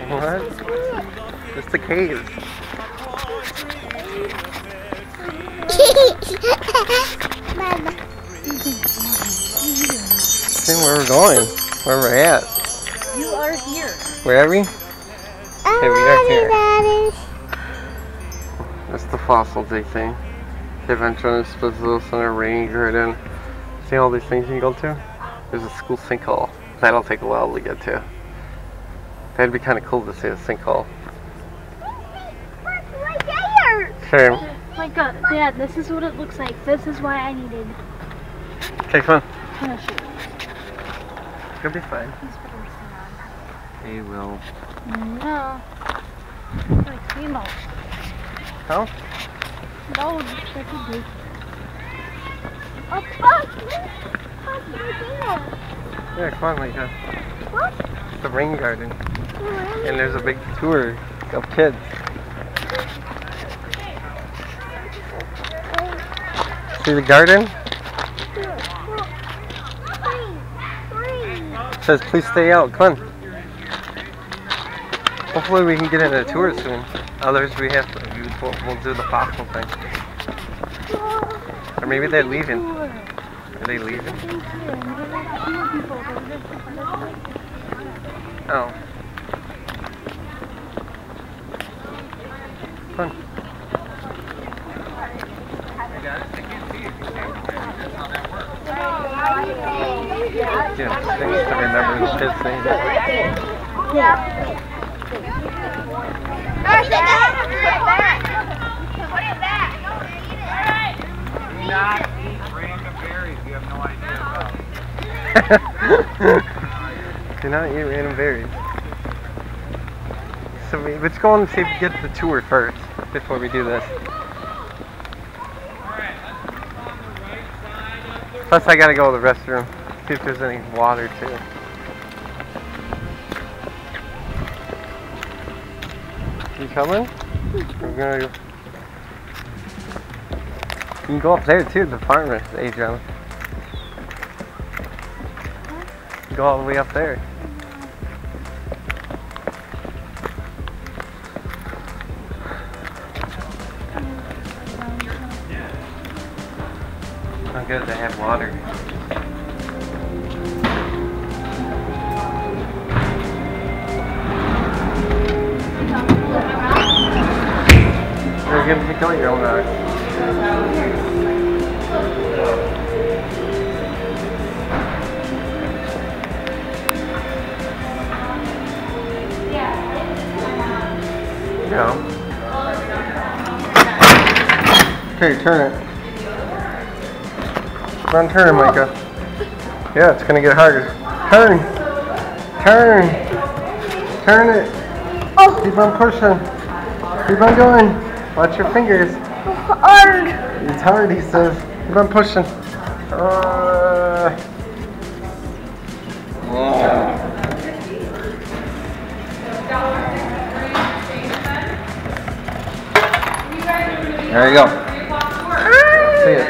What? It's the cave. See where we're going, where we're at. You are here. Where are we? Okay, we are here. That's the fossil day thing. The Adventure Center, rain garden. See all these things you can go to? There's a school sinkhole. That'll take a while to get to. That'd be kind of cool to see a sinkhole. Right there. Sure. My God, Dad, this is what it looks like. This is why I needed. Okay, come on. I'm gonna shoot. You'll be fine. You will. No. Like female. How? No, that could be. A bus! Yeah, come on, Micah. What? It's the rain garden. And there's a big tour of kids. See the garden? It says please stay out. Come on. Hopefully we can get in a tour soon. Otherwise we'll do the fossil thing. Or maybe they're leaving. Are they leaving? Oh. Come on. Yeah, things to remember the kids' names. Yeah. Do not eat random berries you have no idea about. Do not eat random berries. So let's go and see if we get the tour first before we do this. Plus I gotta go to the restroom. See if there's any water too. You coming? We're gonna go. You can go up there too, the farmer's, Adrianna. Go all the way up there. How good to have water. You're gonna pick out your own rocks. No. Okay, turn it. Run, turn it, Micah. Yeah, it's gonna get harder. Turn! Turn! Turn it! Keep on pushing. Keep on going. Watch your fingers. Hard. It's hard, he says. Keep on pushing. There you go. See it.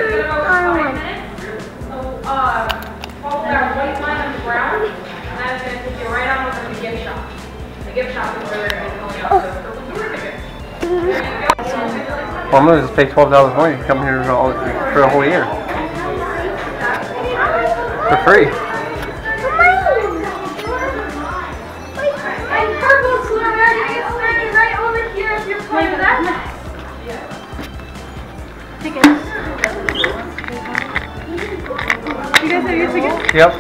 Follow that white line on the ground, and that's going to take you right on over to the gift shop. The gift shop is where they're going to be pulling out those purple tour tickets. There you go. Well, I'm going to just pay $12 more. You can come here for a whole year. For free. And purple tour tickets standing right over here if you're playing that. Tickets. You guys have your tickets? Yep.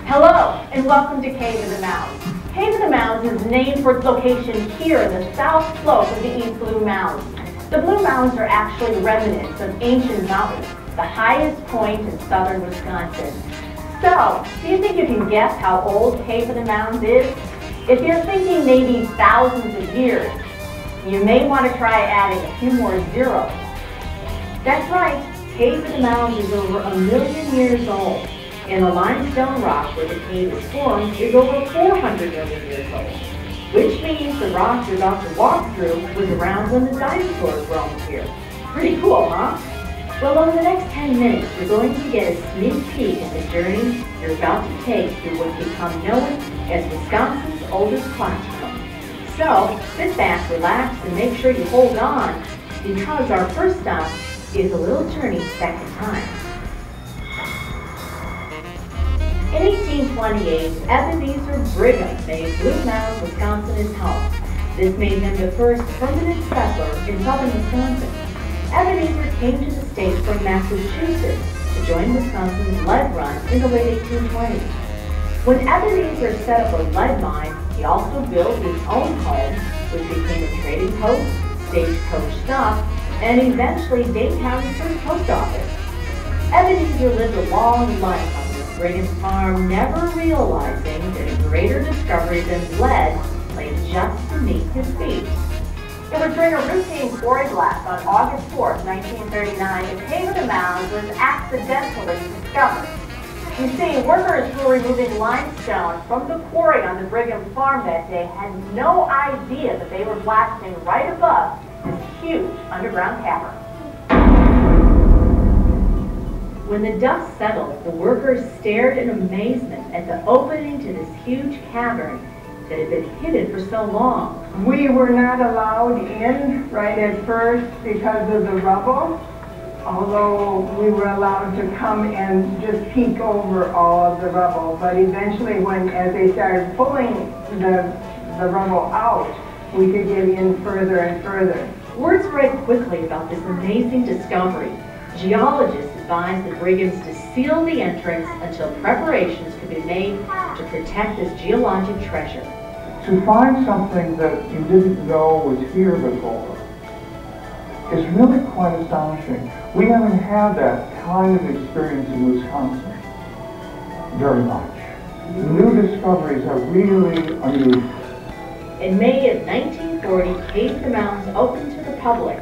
Hello, and welcome to Cave of the Mounds. Cave of the Mounds is named for its location here in the south slope of the East Blue Mounds. The Blue Mounds are actually remnants of ancient mountains, the highest point in southern Wisconsin. So, do you think you can guess how old Cave of the Mounds is? If you're thinking maybe thousands of years, you may want to try adding a few more zeros. That's right, Cave of the Mounds is over 1 million years old, and the limestone rock where the cave is formed is over 400 million years old, which means the rock you're about to walk through was around when the dinosaurs roamed here. Pretty cool, huh? Well, over the next 10 minutes, you're going to get a sneak peek at the journey you're about to take through what's become known as Wisconsin's oldest classroom. So, sit back, relax, and make sure you hold on, because our first stop is a little journey back in time. In 1828, Ebenezer Brigham made Blue Mounds, Wisconsin his home. This made him the first permanent settler in southern Wisconsin. Ebenezer came to the state from Massachusetts to join Wisconsin's lead run in the late 1820s. When Ebenezer set up a lead mine, he also built his own home, which became a trading post, stagecoach stop, and eventually Dane County's first post office. Ebenezer lived a long life on this Brigham's farm, never realizing that a greater discovery than lead lay just beneath his feet. It was during a routine quarry blast on August 4th, 1939, the cave of the Mounds was accidentally discovered. You see, workers who were removing limestone from the quarry on the Brigham farm that day had no idea that they were blasting right above this huge underground cavern. When the dust settled, the workers stared in amazement at the opening to this huge cavern that had been hidden for so long. We were not allowed in right at first because of the rubble, although we were allowed to come and just peek over all of the rubble. But eventually, as they started pulling the rubble out, we could get in further and further. Word spread quickly about this amazing discovery. Geologists advised the Brighams to seal the entrance until preparations could be made to protect this geologic treasure. To find something that you didn't know was here before is really quite astonishing. We haven't had that kind of experience in Wisconsin very much. New discoveries are really unusual. In May of 1940, Cave of the Mounds opened to the public.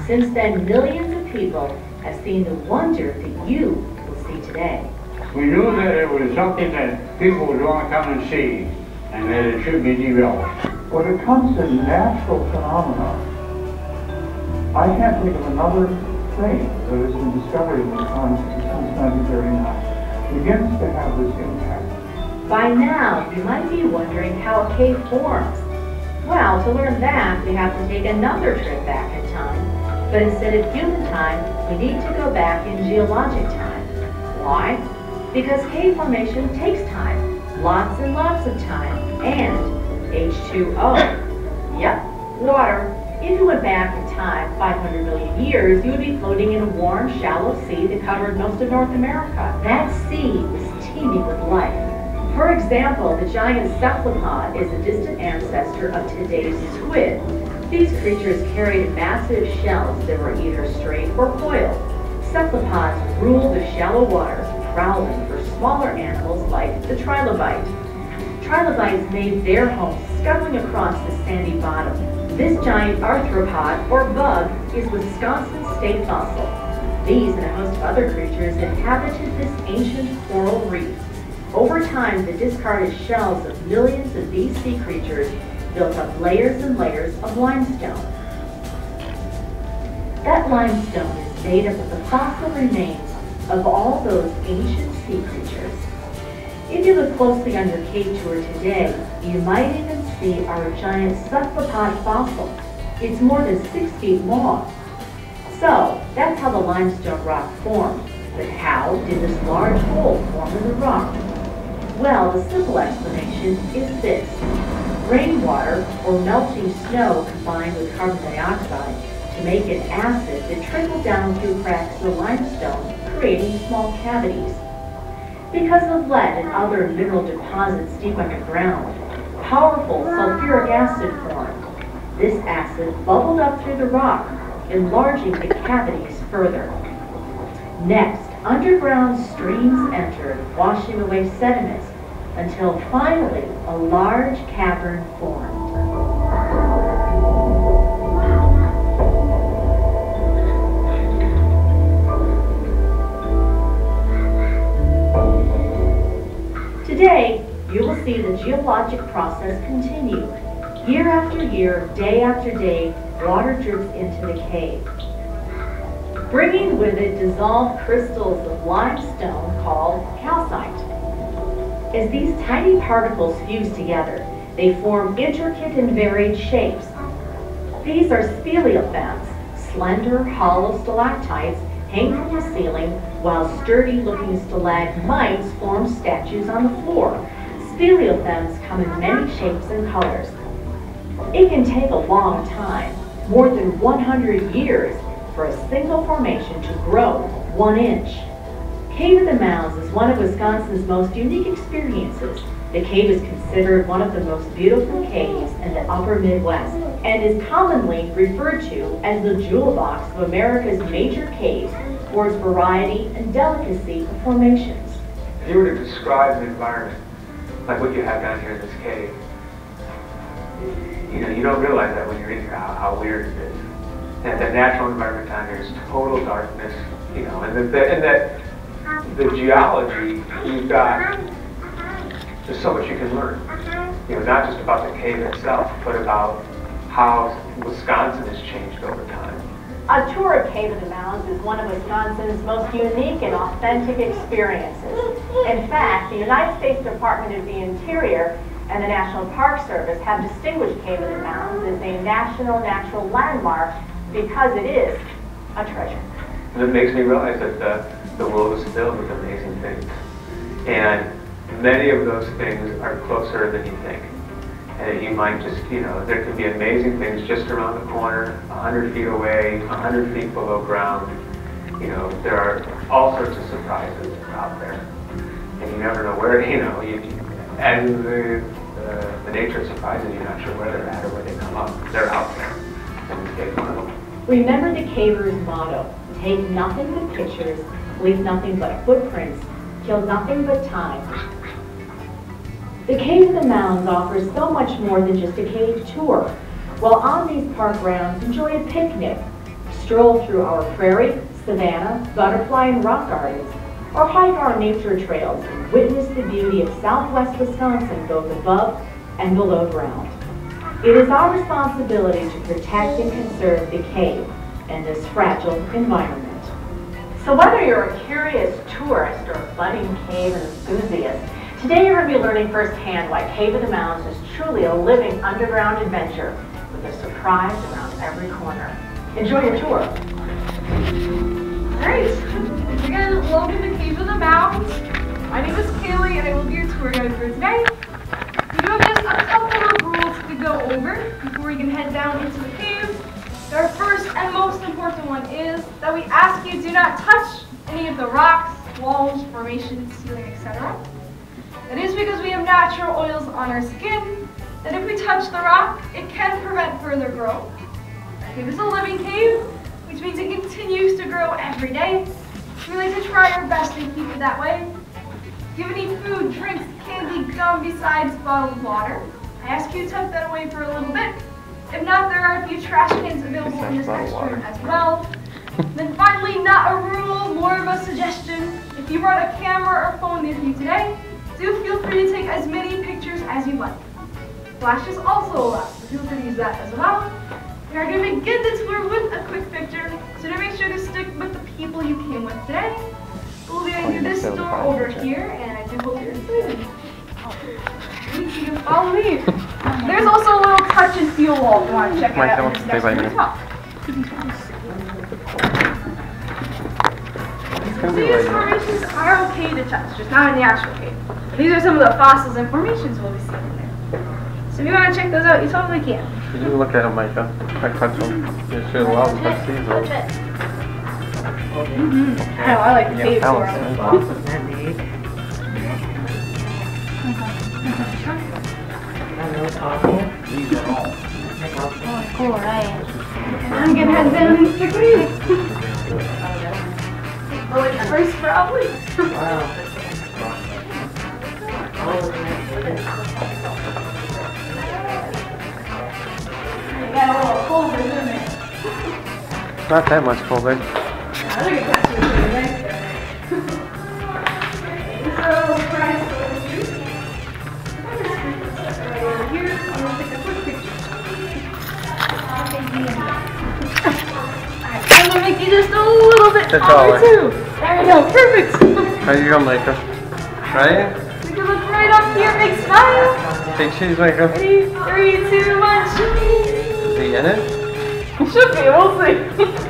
Since then, millions of people have seen the wonder that you will see today. We knew that it was something that people would want to come and see, and that it should be developed. When it comes to natural phenomena, I can't think of another thing that has been discovered in Wisconsin since 1939 begins to have this impact. By now, you might be wondering how a cave forms. Well, to learn that, we have to take another trip back in time. But instead of human time, we need to go back in geologic time. Why? Because cave formation takes time. Lots and lots of time. And H2O. Yep, water. If you went back in time 500 million years, you would be floating in a warm, shallow sea that covered most of North America. That sea was teeming with life. For example, the giant cephalopod is a distant ancestor of today's squid. These creatures carried massive shells that were either straight or coiled. Cephalopods ruled the shallow waters, prowling for smaller animals like the trilobite. Trilobites made their homes scuttling across the sandy bottom. This giant arthropod, or bug, is Wisconsin's state fossil. These and a host of other creatures inhabited this ancient coral reef. Over time, the discarded shells of millions of these sea creatures built up layers and layers of limestone. That limestone is made up of the fossil remains of all those ancient sea creatures. If you look closely on your cave tour today, you might even see our giant cephalopod fossil. It's more than 6 feet long. So, that's how the limestone rock formed. But how did this large hole form in the rock? Well, the simple explanation is this. Rainwater, or melting snow, combined with carbon dioxide to make an acid that trickled down through cracks in the limestone, creating small cavities. Because of lead and other mineral deposits deep underground, powerful sulfuric acid formed. This acid bubbled up through the rock, enlarging the cavities further. Next, underground streams entered, washing away sediments, until finally a large cavern formed. Today, you will see the geologic process continue. Year after year, day after day, water drips into the cave. bringing with it dissolved crystals of limestone called calcite. As these tiny particles fuse together, they form intricate and varied shapes. These are speleothems, slender, hollow stalactites hang from the ceiling, while sturdy-looking stalagmites form statues on the floor. Speleothems come in many shapes and colors. It can take a long time, more than 100 years, for a single formation to grow 1 inch. Cave of the Mounds is one of Wisconsin's most unique experiences. The cave is considered one of the most beautiful caves in the upper Midwest and is commonly referred to as the jewel box of America's major caves for its variety and delicacy of formations. If you were to describe the environment, like what you have down here in this cave, you don't realize that when you're in here, how weird it is. And the natural environment down here is total darkness, and that the geology, you've got, there's so much you can learn. Not just about the cave itself, but about how Wisconsin has changed over time. A tour of Cave of the Mounds is one of Wisconsin's most unique and authentic experiences. In fact, the United States Department of the Interior and the National Park Service have distinguished Cave of the Mounds as a national natural landmark because it is a treasure. And it makes me realize that the world is filled with amazing things. And many of those things are closer than you think. And you might just, there could be amazing things just around the corner, 100 feet away, 100 feet below ground. There are all sorts of surprises out there. And you never know where, and the nature of surprises, you're not sure where they're at or where they come up. They're out there. And this cave's one of them. Remember the caver's motto: take nothing but pictures, leave nothing but footprints, kill nothing but time. The Cave of the Mounds offers so much more than just a cave tour. While on these park grounds, enjoy a picnic, stroll through our prairie, savanna, butterfly, and rock gardens, or hike our nature trails and witness the beauty of southwest Wisconsin both above and below ground. It is our responsibility to protect and conserve the cave and this fragile environment. So whether you're a curious tourist or a budding cave enthusiast, today you're going to be learning firsthand why Cave of the Mounds is truly a living underground adventure with a surprise around every corner. Enjoy your tour. Alright, again, welcome to Cave of the Mounds. My name is Kaylee and I will be your tour guide for today. We do have just a couple of rules to go over before we can head down into the cave. Our first and most important one is that we ask you do not touch any of the rocks, walls, formations, ceiling, etc. That is because we have natural oils on our skin, that if we touch the rock, it can prevent further growth. Our cave is a living cave, which means it continues to grow every day. We like to try our best to keep it that way. If you have any food, drinks, candy, gum besides bottled water, I ask you to tuck that away for a little bit. If not, there are a few trash cans available in this next room as well. Then finally, not a rule, more of a suggestion. If you brought a camera or phone with you today, do feel free to take as many pictures as you like. Flash is also allowed, so feel free to use that as well. We are going to begin the tour with a quick picture, so to make sure to stick with the people you came with today. We'll be going through this door over here, and I do hope you're excited. You can follow me. There's also a little touch and feel wall if you want to check it out. Next to the top. These formations are okay to touch, just not in the actual cave. These are some of the fossils and formations we'll be seeing in there. So if you want to check those out, you totally can. Did you look at them, Micah? I touch them. You should allow them to touch these ones. I like the cave tour. Oh, cool, right? I'm gonna head down into the cave. Oh, it's first probably. You got a little colder, isn't it? Not that much colder. I think it's actually pretty nice there. This is a little price over here. Right over here. I'm gonna take a quick picture. Alright, I'm gonna make you just a little Sit taller. Two. There we go. Perfect. There you go, Micah. Right? We can look right up here. Big smile. Big cheese, Micah. Ready? 3, 2, 1. Cheese. Is he in it? Should be. We'll see.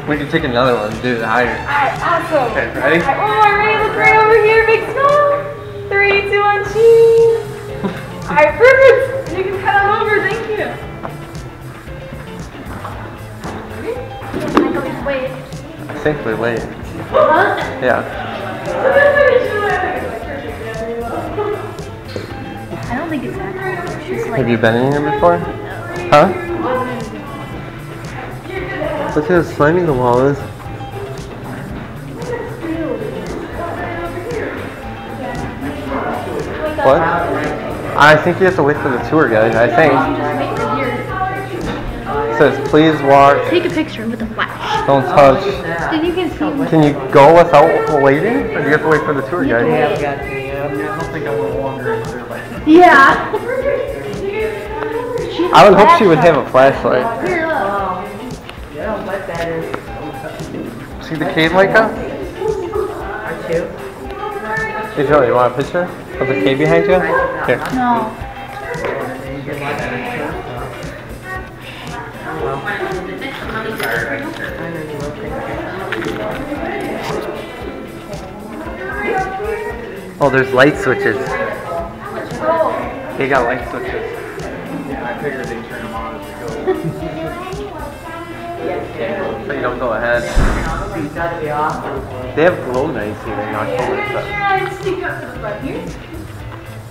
We can take another one and do it higher. Alright, awesome. Okay, ready? Alright, one more. Ready? Look right over here. Big smile. 3, 2, 1. Cheese. Alright, perfect. And you can cut on over. Thank you. Wait. I think we wait. Huh? Yeah. I don't think it's that cold. She's like, Have you been in here before? Huh? Look at how slimy the wall is. What? I think you have to wait for the tour guide, I think. It says, please walk. take a picture with a flash. Don't touch. Then you can see. Can you go without waiting? Or do you have to wait for the tour guide? Yeah, I've got to. I don't think I want to wander into there like that. Yeah. I would hope she would have a flashlight. Here, look. Yeah, what that is. See the cave, Micah? Aren't you? Hey Joe, you want a picture of the cave behind you? Here. No. Oh, there's light switches. They got light switches. Yeah, I figured they turn them on as we go. So you don't go ahead. That'd be awesome. They have glow nights here in October. And sneak up to the front here.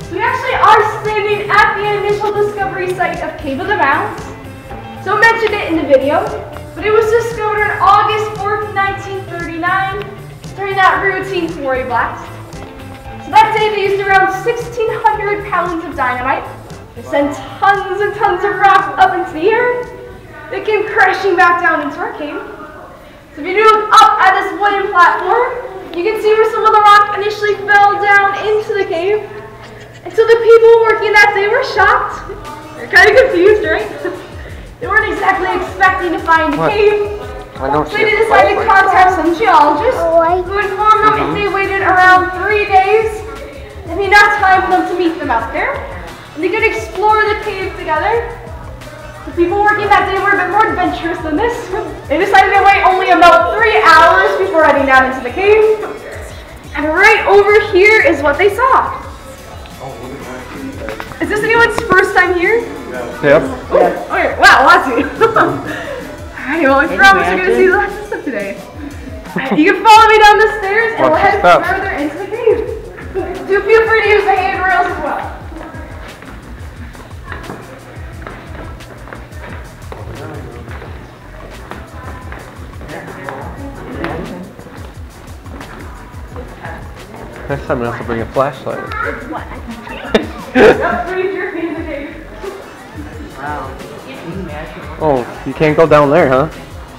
So we actually are standing at the initial discovery site of Cave of the Mounds. So I mentioned it in the video, but it was discovered on August 4th, 1939 during that routine foray blast. So that day they used around 1,600 pounds of dynamite. They sent tons and tons of rock up into the air. They came crashing back down into our cave. So if you look up at this wooden platform, you can see where some of the rock initially fell down into the cave. And so the people working that day were shocked. They're kind of confused, right? They weren't exactly expecting to find a cave. So they decided to contact some geologists who informed them if they waited around 3 days, there'd be enough time for them to meet them out there. And they could explore the cave together. The people working that day were a bit more adventurous than this. They decided to wait only about 3 hours before heading down into the cave. And right over here is what they saw. Is this anyone's first time here? Yep. Oh, okay. Wow, lots of you. Alright, well, I promise you're going to see lots of stuff today. You can follow me down the stairs and we'll head further into the cave. Do feel free to use the handrails as well. Next time we have to bring a flashlight. Yep, pretty sure he's the cave. Wow. Oh, you can't go down there, huh?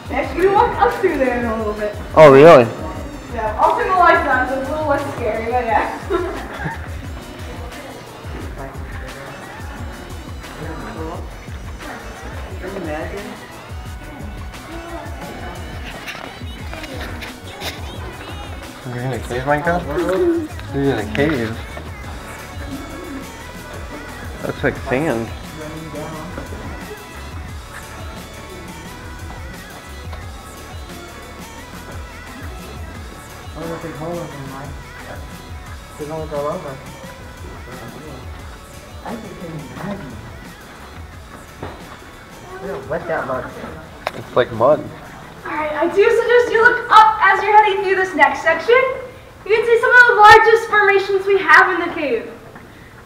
Actually, you walk up through there in a little bit. Oh, really? Yeah, I'll turn the lights on so it's a little less scary, but yeah. Can you imagine? You're in a cave, Micah? You're in a cave. That's like sand. Oh, there's a big hole in there, Mike. Big holes all over. I just can't imagine. Look how wet that looks. It's like mud. Alright, I do suggest you look up as you're heading through this next section. You can see some of the largest formations we have in the cave.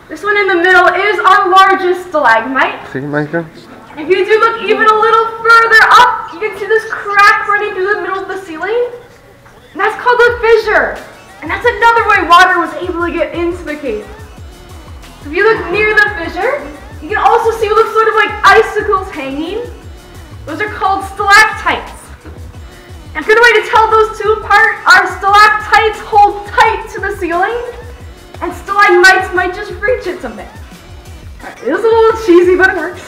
This one in the middle is our largest stalagmite. See, Micah? If you do look even a little further up, you can see this crack running through the middle of the ceiling. And that's called a fissure. And that's another way water was able to get into the cave. So if you look near the fissure, you can also see what looks sort of like icicles hanging. Those are called stalactites. And a good way to tell those two apart are stalactites hold tight to the ceiling, and stalagmites might just reach it someday. Alright, it is a little cheesy, but it works.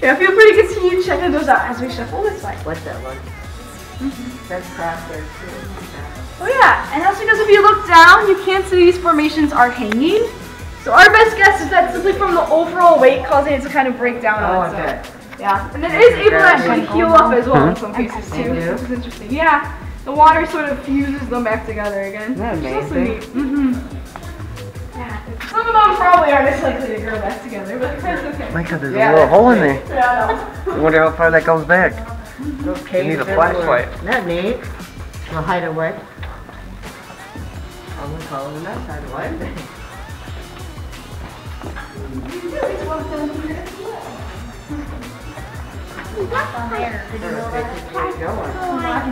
Yeah, feel free to continue checking those out as we shuffle this way. What's that one? That's craft there too. Oh yeah, and that's because if you look down, you can't see these formations are hanging. So our best guess is that simply from the overall weight causing it to kind of break down on its own. Yeah, and it is able to actually heal up as well in some cases too, which is interesting. Yeah, the water sort of fuses them back together again. Isn't that amazing? Yeah, some of them probably aren't as likely to grow back together, but that's okay. Micah, there's a little hole in there. Yeah, I wonder how far that goes back. Okay, You need a flashlight. Isn't that neat? We'll hide away. I'm gonna call him that hideaway. Down there. Did you know that?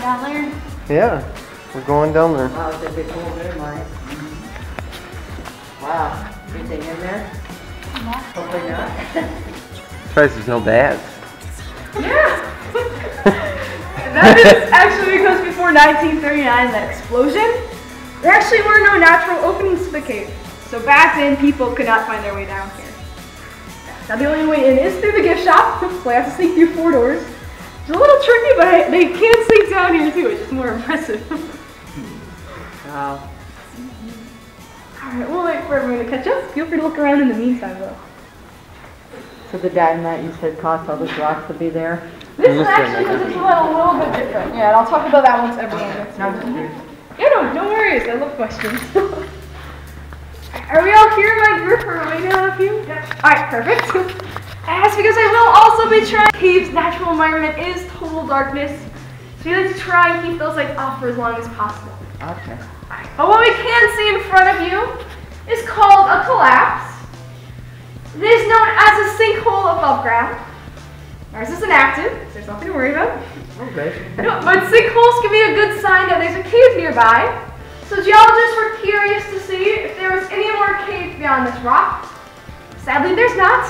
Down there. Yeah, we're going down there. Wow, it's a big hole there, Mike. Wow, anything in there? Hopefully not. Surprised there's no bats. Yeah! That is actually because before 1939, that explosion, there actually were no natural openings to the cave. So back then, people could not find their way down here. Now the only way in is through the gift shop, so I have to sneak through 4 doors. It's a little tricky, but they can sneak down here too, which is more impressive. Wow. Alright, we'll wait for everyone to catch up. Feel free to look around in the meantime though. So the dynamite you said caused all those rocks to be there? This is actually because it's a little bit different. Yeah, and I'll talk about that once everyone gets No, I'm just curious. Yeah, no worries. I love questions. Are we all here in my group, or am I gonna have a few? Yeah. Alright, perfect. That's because I will also be trying. Cave's natural environment is total darkness, so we like to try and keep those lights off for as long as possible. Okay. But what we can see in front of you is called a collapse. It is known as a sinkhole above ground. Ours is inactive, so there's nothing to worry about. Okay. But sinkholes can be a good sign that there's a cave nearby. So geologists were curious to see if there was any more cave beyond this rock. Sadly, there's not.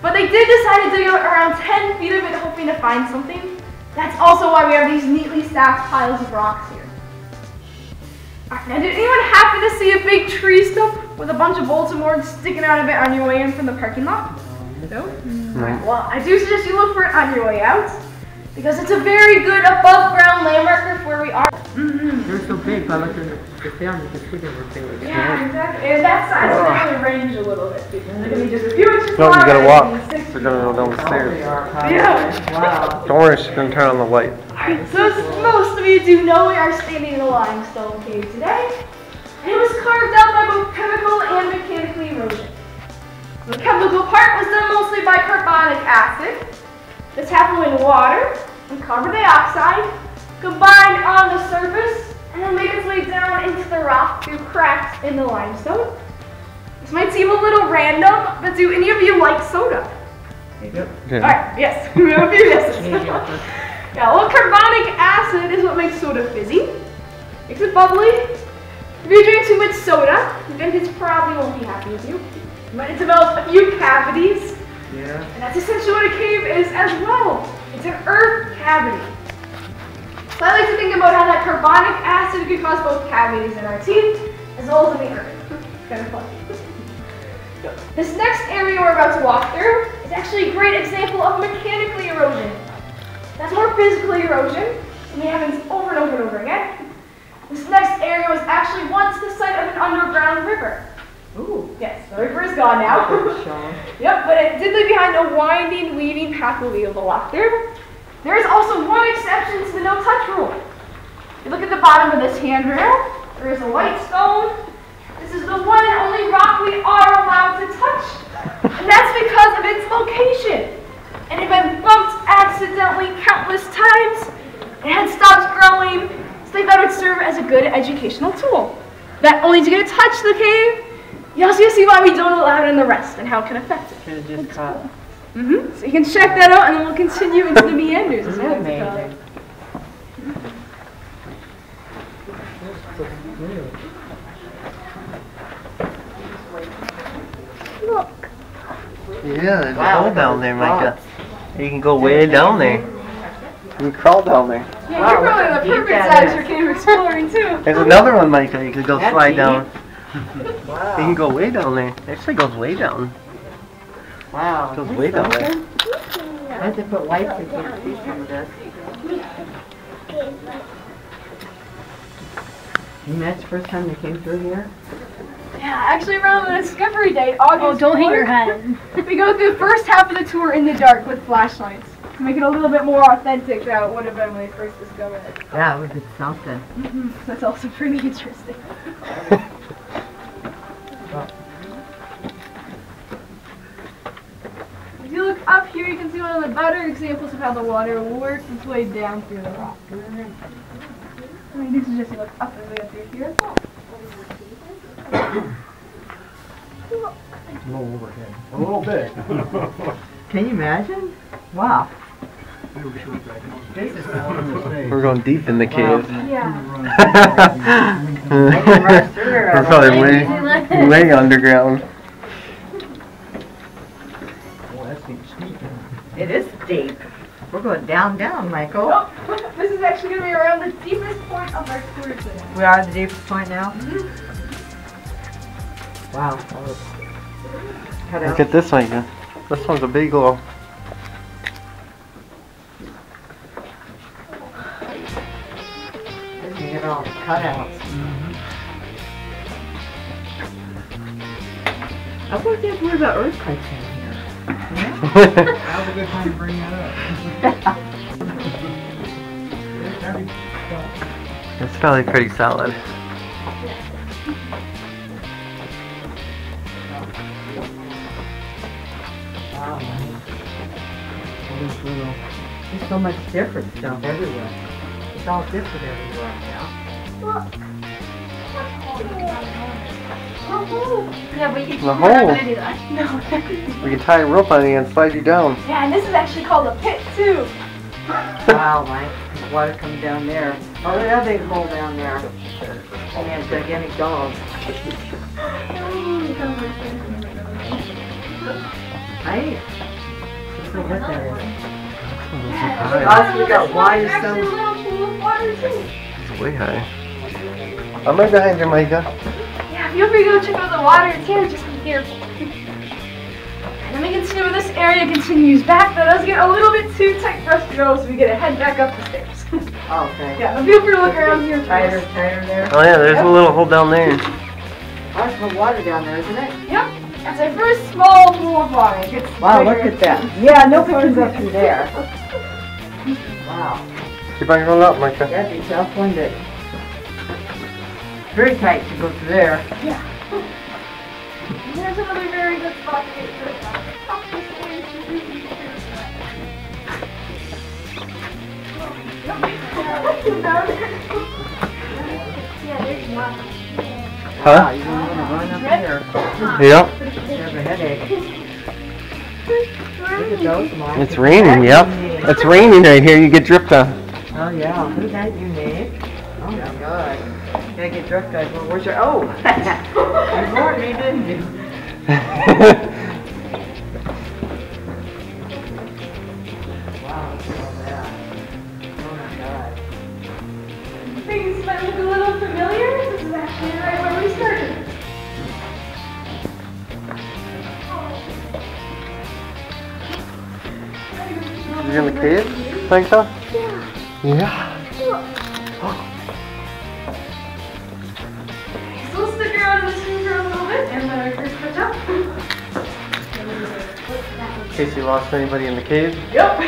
But they did decide to dig out around 10 feet of it, hoping to find something. That's also why we have these neatly stacked piles of rocks here. Alright, now did anyone happen to see a big tree stump with a bunch of bolts and boards sticking out of it on your way in from the parking lot? No? Alright, well, I do suggest you look for it on your way out, because it's a very good above ground landmarker for where we are. They're so big, but look at the film, you can see they were big. Yeah, exactly. And that size can actually range a little bit, because they're going to be just a few inches No, you wide gotta and walk. 6 We're gonna go down the stairs. Yeah. Wow. Don't worry, she's gonna turn on the light. Alright, so as most of you do know, we are standing in a limestone cave today. And it was carved out by both chemical and mechanical erosion. The chemical part was done mostly by carbonic acid. This happened when water and carbon dioxide combined on the surface and then made its way down into the rock through cracks in the limestone. This might seem a little random, but do any of you like soda? Yep. Alright, yes. We have a few yeses. Yeah, well, carbonic acid is what makes soda fizzy. Makes it bubbly. If you drink too much soda, your dentist probably won't be happy with you. You might develop a few cavities. Yeah. And that's essentially what a cave is as well. It's an earth cavity. So I like to think about how that carbonic acid could cause both cavities in our teeth, as well as in the earth. It's kind of fun. This next area we're about to walk through is actually a great example of mechanical erosion. That's more physical erosion, and it happens over and over and over again. This next area was actually once the site of an underground river. Ooh. Yes, the river is gone now. Yep, but it did leave behind a winding, weaving path we'll be able to walk through. There is also one exception to the no-touch rule. You look at the bottom of this handrail, there is a white stone. This is the one and only rock we are allowed to touch. And that's because of its location. It had been bumped accidentally countless times. It had stopped growing, so they thought it would serve as a good educational tool. Not only to get to touch the cave, you also get to see why we don't allow it in the rest and how it can affect it. Should have just caught. So you can check that out, and then we'll continue into the meanders. Isn't that amazing? Look. Yeah, there's a hole down there, Micah. You can go way down there. You can crawl down there. Yeah, you're probably the perfect size for cave exploring, too. There's another one, Micah. You can go That's slide neat. down. Wow. You can go way down there. Actually, it goes way down. Wow. It goes way down there. I have to put lights so you can't see some of this. You met the first time they came through here? Yeah, actually around the Discovery Day, August. Oh, don't hit 4th, your head. We go through the first half of the tour in the dark with flashlights to make it a little bit more authentic than it would have been when they first discovered it. Yeah, it would be something. That's also pretty interesting. If you look up here, you can see one of the better examples of how the water works its way down through the rock. I mean, this is just look up as we go through here as well. A little overhead. A little bit. Can you imagine? Wow. This is cool. We're going deep in the cave. Yeah. We're probably way underground. Oh, that's steep. It is deep. We're going down, Michael. Oh, this is actually going to be around the deepest point of our tour today. We are at the deepest point now? Wow. Cut out. Look at this one again. This one's a big little. You get all the cutouts. I wonder if we're about earthquakes in here. Now's a good time to bring that up. It's probably pretty solid. Wow. There's so much different stuff everywhere. It's all different everywhere now. Yeah, but you The we're not hole. going to do that. No. We can tie a rope on it and slide you down. Yeah, and this is actually called a pit, too. Wow, Mike. The water comes down there. Oh, look at that big hole down there. And that gigantic dog. Right? Let's see what that is. Yeah, we got wide actually a stone. little pool of water, too. It's way high. I'm right behind you, Micah. Yeah, feel free to go check out the water too, just be careful. And then we can see where this area continues back. That does get a little bit too tight for us to go, so we gotta head back up the stairs. Oh, okay. Yeah, but feel free to look around here. Tighter there. Oh yeah, there's a little hole down there. Lots of water down there, isn't it? Yep, that's our first small pool of water. It gets Wow, bigger. look at that. Yeah, no pictures up through there. Wow. Keep on going up, Micah. That'd be tough, wouldn't it? Very tight to go through there. Yeah. And there's another very good spot to get to the top. Up the stairs to do these stairs. Yeah, there's one. Wow, Huh? you're going to run up here. Yep. You have a headache. Look at those, Mike. It's raining, yep. It's raining right here. You get dripped on. Oh, yeah. Isn't that unique? Oh, my God. Gotta get drunk, guys. Well, where's your... Oh! You warned me, didn't you? Wow, look at all that. Oh, my God. Things might look a little familiar. This is actually right where we started. You in the cave, Micah? Yeah. So we'll stick around in this room for a little bit and let our first catch up. In case you lost anybody in the cave. Yep.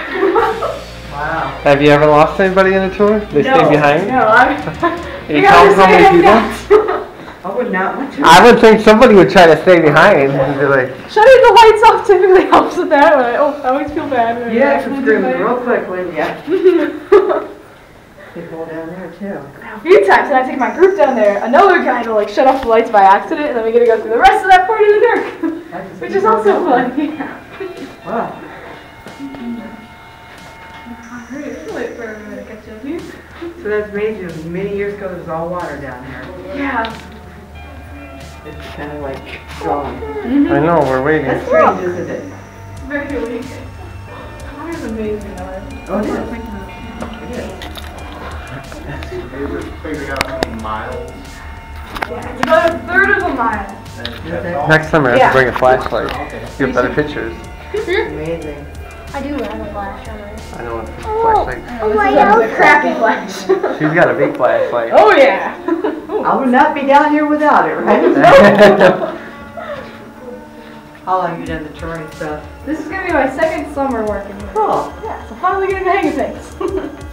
Wow. Have you ever lost anybody in a tour? They stay behind? No, I'm... You tell them how many people? I would not want to. I would think somebody would try to stay behind and be like, Shutting the lights off typically helps with that. But I always feel bad when I Yeah, actually some do screaming that. real quick, wouldn't ya? People down there, too. A few times, and I take my group down there, another guy will like shut off the lights by accident, and then we get to go through the rest of that part in the dark, which is also fun. Yeah. Wow. Alright, we'll wait for everyone to catch up here. So that's amazing. Many years ago, there was all water down there. Yeah. It's kind of like strong. I know, we're waiting. That's strange, isn't it? It's very weak. Water's amazing, though. Oh, it is. Figuring out how many miles. Yeah, it's about a third of a mile. That's all. Next time I have Yeah. to bring a flashlight. Okay. Get better pictures. Amazing. I do have a flash on it. I know it's a flashlight. This is a crappy flash. She's got a big flashlight. Oh yeah. I would not be down here without it, right? How long have you done the touring stuff? This is gonna be my second summer working here. Cool. Yeah, so finally getting the hang of things.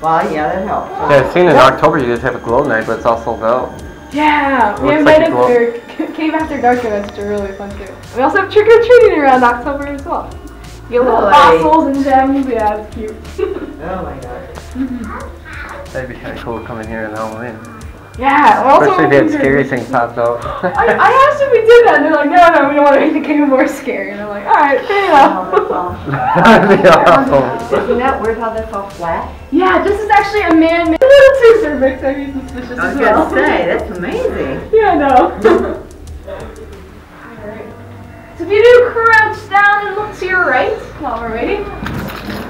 Well, yeah, that helps. Yeah, I've seen in October you guys have a glow night, but it's all sold out. Yeah, we have Looks like night a glow- after Cave After Dark events, which are really fun too. We also have trick or treating around October as well. You get little Really? fossils and gems. Yeah, it's cute. Oh my God. That'd be kind of cool to come in here and Halloween. Yeah, we're also Especially if you had open scary for- things popped out. I asked if we did that, and they're like, no, we don't want to make the game more scary. And I'm like, alright, fair enough. That'd be awesome. Isn't that weird how that's all flat? Yeah, this is actually a man-made little too cervix. I'd be suspicious I was as well. gonna say, that's amazing. Yeah, I know. Alright. So if you do crouch down and look to your right while we're waiting,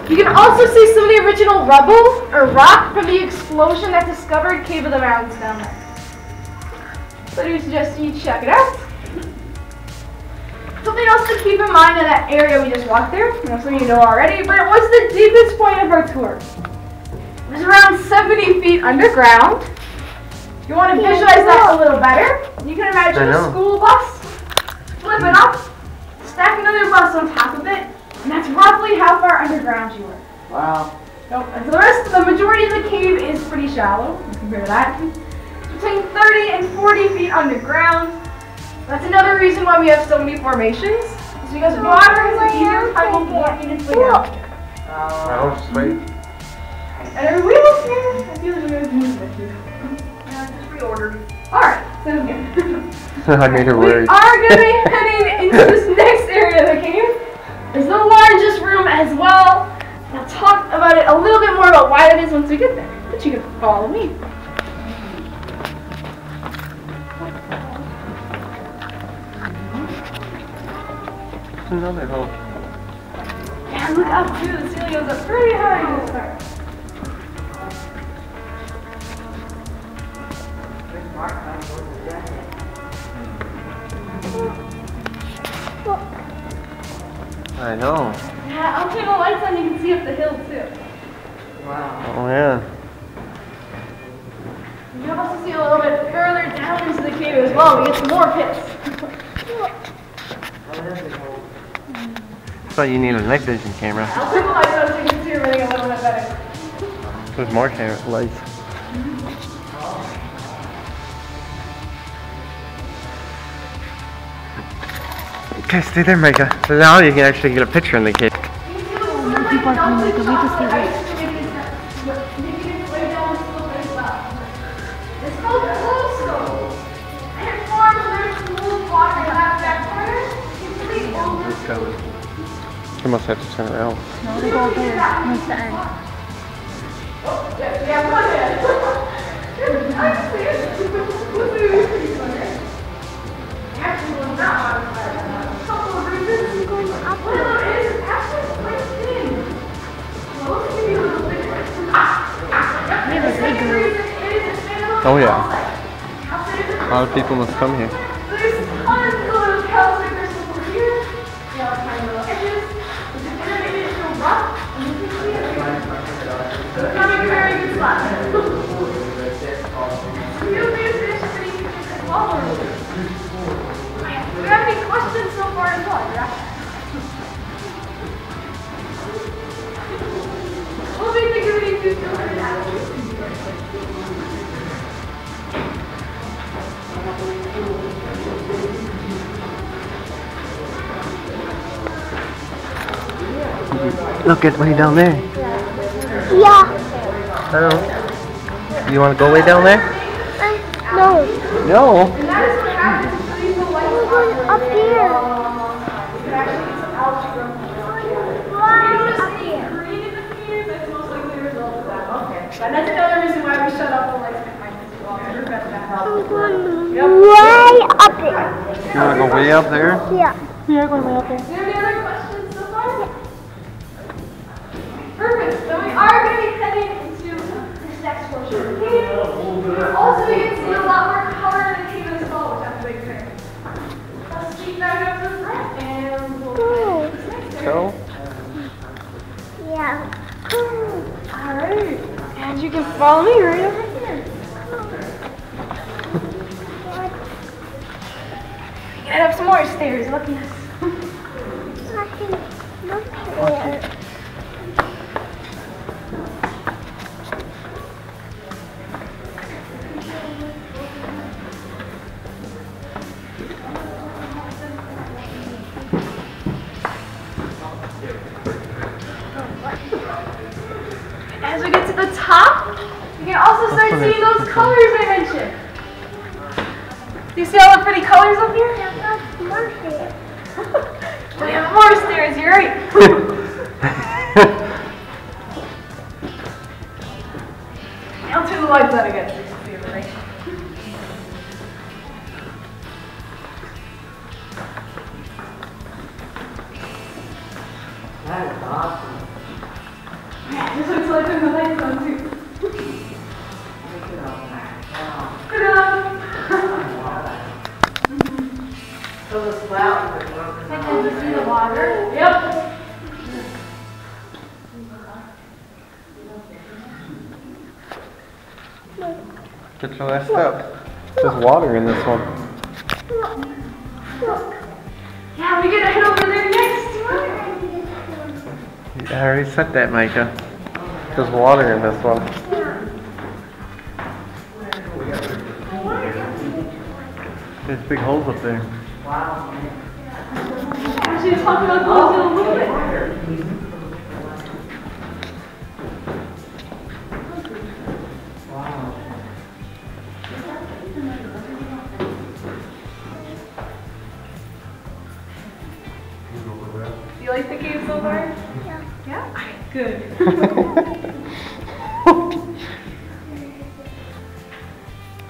you can also see some of the original rubble or rock from the explosion that discovered Cave of the Mounds down there. So I do suggest you check it out. Something else to keep in mind in that area we just walked through, I know some of you know already, but it was the deepest point of our tour. It was around 70 feet underground. If you want to visualize that a little better, you can imagine a school bus, flip it up, stack another bus on top of it, and that's roughly how far underground you were. Wow. And so the majority of the cave is pretty shallow, compared to that. Between 30 and 40 feet underground. That's another reason why we have so many formations. It's because water is an easier time of working its way down here. Oh, sweet. And our wheels here, I feel like I'm going to move with you. Yeah, just reordered. Alright, sounds good. I made her We worried. are going to be heading into this next area of the cave. It's the largest room as well. And I'll talk about it a little bit more about why that is once we get there. But you can follow me. Another hole. Yeah, look up too. The ceiling goes up pretty high to start. I know. Yeah, I'll turn the lights on. You can see up the hill too. Wow. Oh yeah. You can also see a little bit further down into the cave as well. We get some more pits. I thought you needed a night vision camera. I'll turn the lights on so you can see everything a little bit better. There's more camera lights. Okay, stay there, Micah. So now you can actually get a picture in the cave. People are coming, like, we just stay right. It's called Bluestone. And it forms very smooth water in that back corner. It's really over. It's coming. You must have to turn around. No, they go there. No, it's the end. Yeah, one hand. I see it. Actually, well, not on fire. A couple of reasons. Well, it is actually quite thin. Well, let's give you a little bit. We have a big group. Oh yeah. A lot of people must come here. There's tons of little calcium crystals over here. You know, tiny little edges. There's an interdimensional rock. And you can see it here. So it's not a very good spot. Feel free to finish as many pictures as well. Do you have any questions so far as well? We'll be thinking of you for that. Look, it's way down there. Yeah. Hello. You want to go way down there? No. No. And that is what happens to these little lights. We're going up here. You can actually get some algebra. Notice the green in the cave, that's most likely a result of that. Okay. And that's another reason why we shut off the lights behind us as well. We're best to have. I'm going way up there. You want to go way up there? Yeah. We are going way up there. Do you have any other questions so far? Perfect. So we are going to be heading into this next portion of the cave. Also, you can see a lot more color in the cave as well, which I'm a big fan. Let's keep that up to the front and we'll head into this next area. Go. Yeah. can follow me right over here. You can head up some more stairs. Look at this. As we get to the top, you can also start seeing those colors I mentioned. Do you see all the pretty colors up here? We have more stairs, you're right. I'll turn the lights on again so you can see it right. That is awesome. Yeah, this looks like the lights on too. Ta-da! So the spout is And then you see the water. Yep. Get your last step. There's water in this one. Yeah, we're gonna head over there next. I already said that, Micah. There's water in this one. There's big holes up there. wow. Actually, talk about those in a little bit. Wow. Do you like the cave so far? Yeah. Yeah? Okay, good.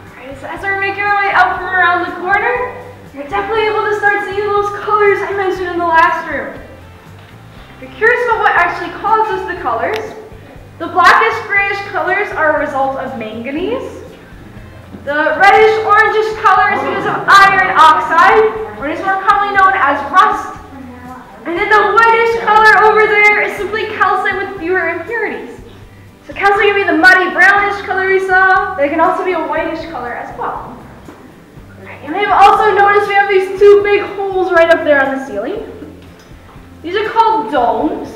Alright, so as we're making our way out from around the corner, you're definitely able to start seeing those colors I mentioned in the last room. If you're curious about what actually causes the colors, the blackish grayish colors are a result of manganese. The reddish orangish color is because of iron oxide, or it is more commonly known as rust. And then the whitish color over there is simply calcite with fewer impurities. So calcite can be the muddy brownish color we saw, but it can also be a whitish color as well. You may have also noticed we have these two big holes right up there on the ceiling. These are called domes.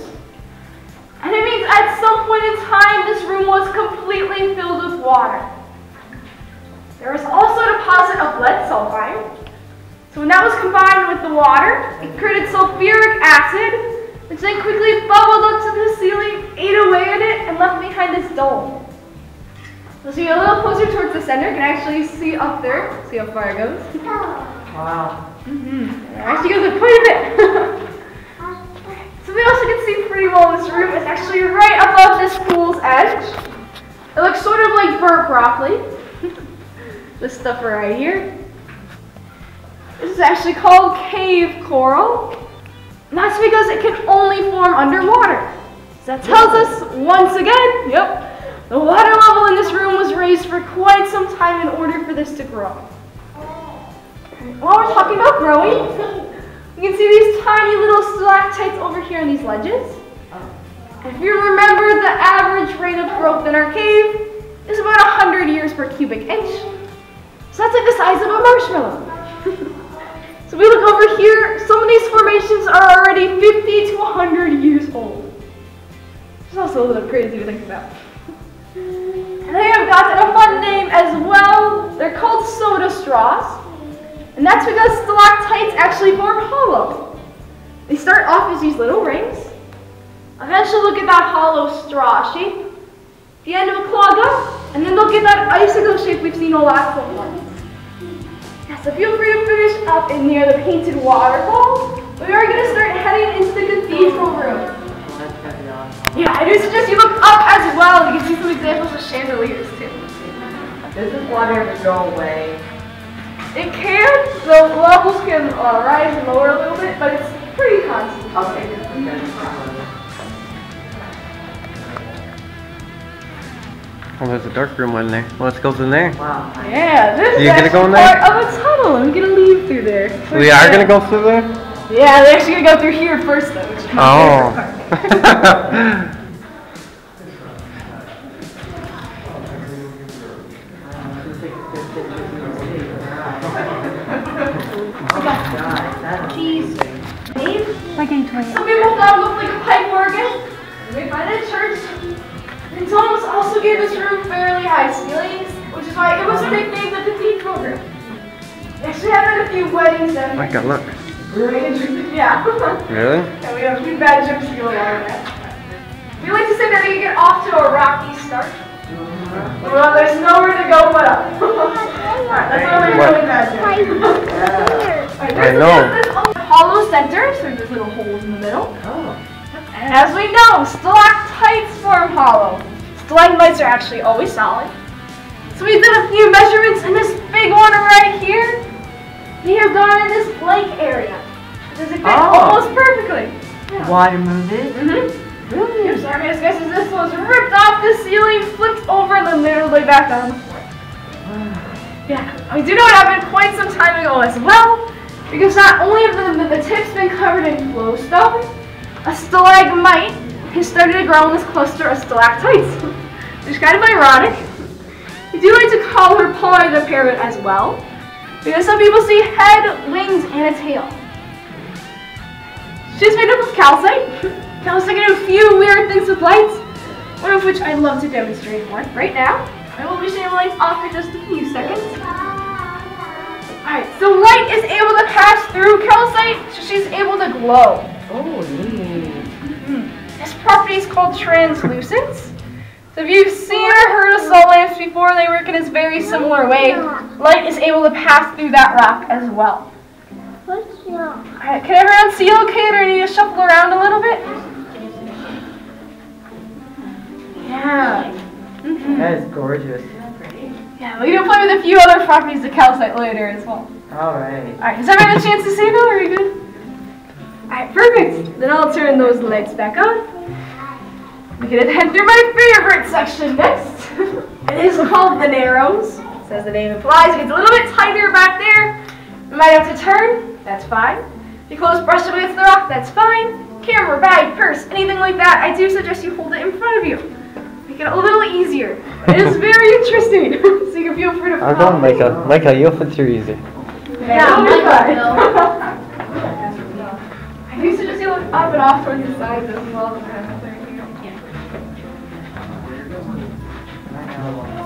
And it means at some point in time this room was completely filled with water. There was also a deposit of lead sulfide. So when that was combined with the water, it created sulfuric acid, which then quickly bubbled up to the ceiling, ate away at it, and left behind this dome. So as you get a little closer towards the center, you can actually see up there, see how far it goes. Wow. It actually goes up quite a bit. So we also can see pretty well in this room. It's actually right above this pool's edge. It looks sort of like burnt broccoli. This stuff right here. This is actually called cave coral. And that's because it can only form underwater. So that tells us, once again, the water level in this room was raised for quite some time in order for this to grow. While we're talking about growing, you can see these tiny little stalactites over here in these ledges. If you remember, the average rate of growth in our cave is about 100 years per cubic inch. So that's like the size of a marshmallow. So we look over here, some of these formations are already 50 to 100 years old. It's also a little crazy to think about. And they have gotten a fun name as well. They're called soda straws. And that's because stalactites actually form hollow. They start off as these little rings. Eventually they'll get that hollow straw shape. The end will clog up, and then they'll get that icicle shape we've seen a lot so far. Yeah, so feel free to finish up in near the painted waterfall. We are going to start heading into the cathedral room. Yeah, I do suggest you look up as well. You can see some examples of chandeliers too. Does this water ever go away? It can. The levels can rise and lower a little bit, but it's pretty constant. Okay. Oh, there's a dark room in there. Let's go in there. Wow. Yeah, this is You gonna go in actually there? part of a tunnel. I'm gonna leave through there. We are gonna go through there? Yeah, they're actually gonna go through here first though, which is my favorite part. Cheese. Like a toy. Some people thought it looked like a pipe organ. We find it at church. And Thomas also gave this room fairly high ceilings, which is why it was nicknamed the cathedral room. We actually had a few weddings down here. Micah, look. Yeah. Really? Yeah, we have a few bad jokes to go along with that. We like to say that you get off to a rocky start. Well, there's nowhere to go but up. Alright, that's why we're doing that. I know. There's this hollow center, so there's little holes in the middle. And as we know, stalactites form hollow. Stalagmites are actually always solid. So we did a few measurements in this big one right here. We have gone in this blank area. Does it fit almost perfectly? Yeah. Water moved it? Really? Your sorry, guys, this was ripped off the ceiling, flipped over, and then literally back down the floor. Yeah, we do know it happened quite some time ago as well, because not only have the tips been covered in flowstone, a stalagmite has started to grow in this cluster of stalactites, which is kind of ironic. We do like to call her Polly the parrot as well, because some people see head, wings, and a tail. She's made up of calcite. Calcite can do a few weird things with lights, one of which I'd love to demonstrate one right now. I will be shutting the lights off for just a few seconds. Alright, so light is able to pass through calcite, so she's able to glow. Oh, neat. This property is called translucence. So if you've seen or heard of salt lamps before, they work in this very similar way. Light is able to pass through that rock as well. Alright, can everyone see okay, or do I need to shuffle around a little bit? Yeah. That is gorgeous. Yeah, we're gonna play with a few other properties of calcite later as well. Alright. Alright, has everyone had a chance to see now? Are we good? Alright, perfect. Then I'll turn those lights back on. We're gonna head through my favorite section next. It is called the Narrows. As the name implies, it gets a little bit tighter back there. You might have to turn, that's fine. If you close brush up against the rock, that's fine. Camera, bag, purse, anything like that, I do suggest you hold it in front of you. Make it a little easier. It is very interesting, so you can feel free to follow. I'm going, Micah. Micah, you'll fit through easy. Yeah, Micah. I do suggest you look up and off towards the sides as well.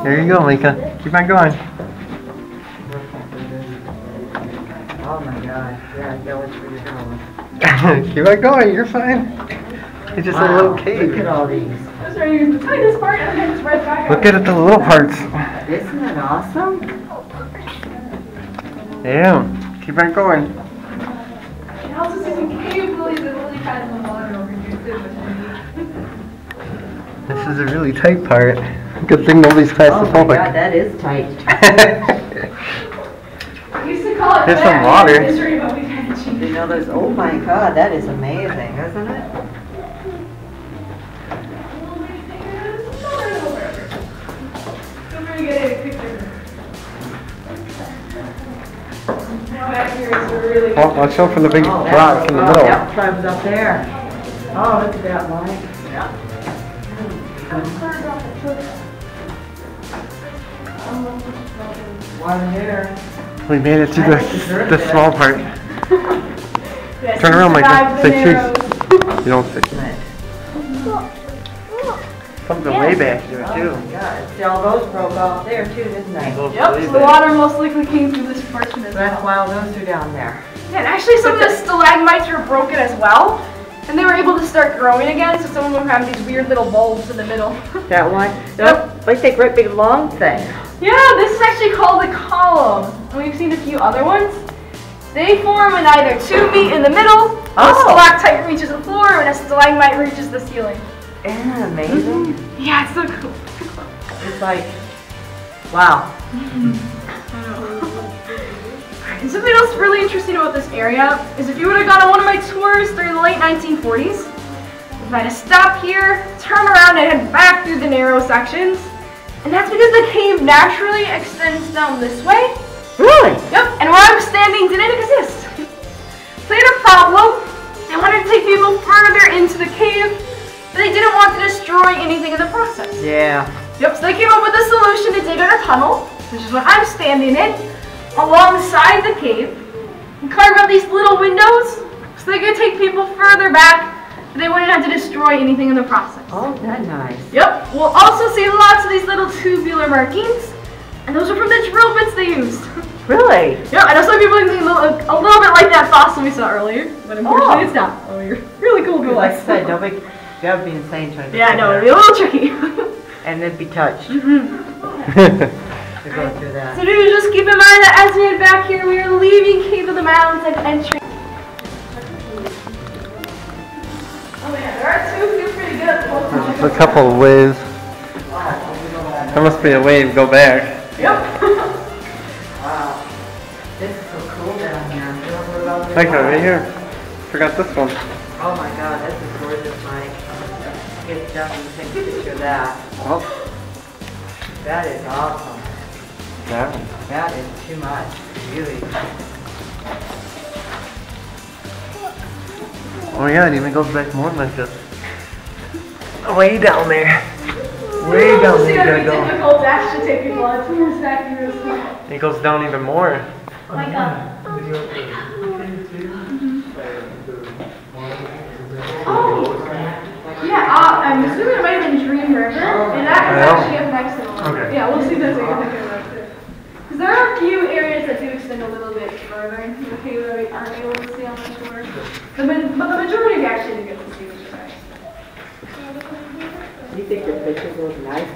There you go, Micah. Keep on going. Oh my gosh. Yeah, I get where you're going. Keep on going. You're fine. It's just a little cave. Look at all these. That's right, the tightest part, and then it's right back Look at the little parts. Isn't it awesome? Yeah. Keep on going. And also see some cave lilies and lily pads in the water over here too. This is a really tight part. Good thing nobody's claustrophobic. Oh my god, that is tight. We used to call it There's some water. Mystery, but we've had to change. You know, there's, oh my god, that is amazing, isn't it? Well, watch out for the big rock in the middle. Yep, tribe's up there. Oh, look at that line. Yeah. One there. We made it to the small part. Yes, Turn around, Micah. Say Narrows. cheese. You don't say cheese. Something way back here, too. Oh my god. See, all those broke off there too, didn't they? Yep, so the water most likely came through this portion as That's well. why all those are down there. Yeah, and actually some of the stalagmites were broken as well. And they were able to start growing again, so some of them have these weird little bulbs in the middle. That one? Yep. Like that great big long thing. Yeah, this is actually called a column. And we've seen a few other ones. They form when either two meet in the middle, a stalactite reaches the floor, and a stalagmite reaches the ceiling. Isn't that amazing? Yeah, it's so cool. It's like, wow. And something else really interesting about this area is if you would have gone on one of my tours during the late 1940s, you might have stopped here, turn around, and head back through the narrow sections. And that's because the cave naturally extends down this way. Really? Yep, and where I'm standing didn't exist. So they had a problem. They wanted to take people further into the cave, but they didn't want to destroy anything in the process. Yeah. Yep, so they came up with a solution to dig out a tunnel, which is what I'm standing in, alongside the cave. and carve out these little windows so they could take people further back. They wouldn't have to destroy anything in the process. Oh, that's nice. Yep. We'll also see lots of these little tubular markings, and those are from the drill bits they used. Really? Yeah, I know some people think a little bit like that fossil we saw earlier, but unfortunately it's not. Oh, you're really cool, girl. Like I said, that would be insane trying to. Yeah, I know, it'd be a little tricky. And it'd be touched. Mm-hmm. You're going through that. So do just keep in mind that as we head back here, we are leaving Cave of the Mounds and entering. Oh yeah, there are two. Feel free to get up. There's a couple of waves. There must be a way to go back. Yep. Wow. This is so cool down here. Micah, right here. Forgot this one. Oh my god, this is gorgeous, Mike. Get down and take a picture of that. Oh. That is awesome. Yeah. That is too much. Really. Oh yeah, it even goes back more like this. Way down there. Way down there. It's gonna be difficult to actually take people on tours back here as well. It goes down even more. Micah. Yeah, I'm assuming it might have been Dream River, and that is actually up next to it. Okay. Yeah, we'll see that too. Because there are a few areas that do extend a little bit further into the cave that we aren't able to see on the tour. But the majority we actually do get to see, which is nice. You think your pictures look nice?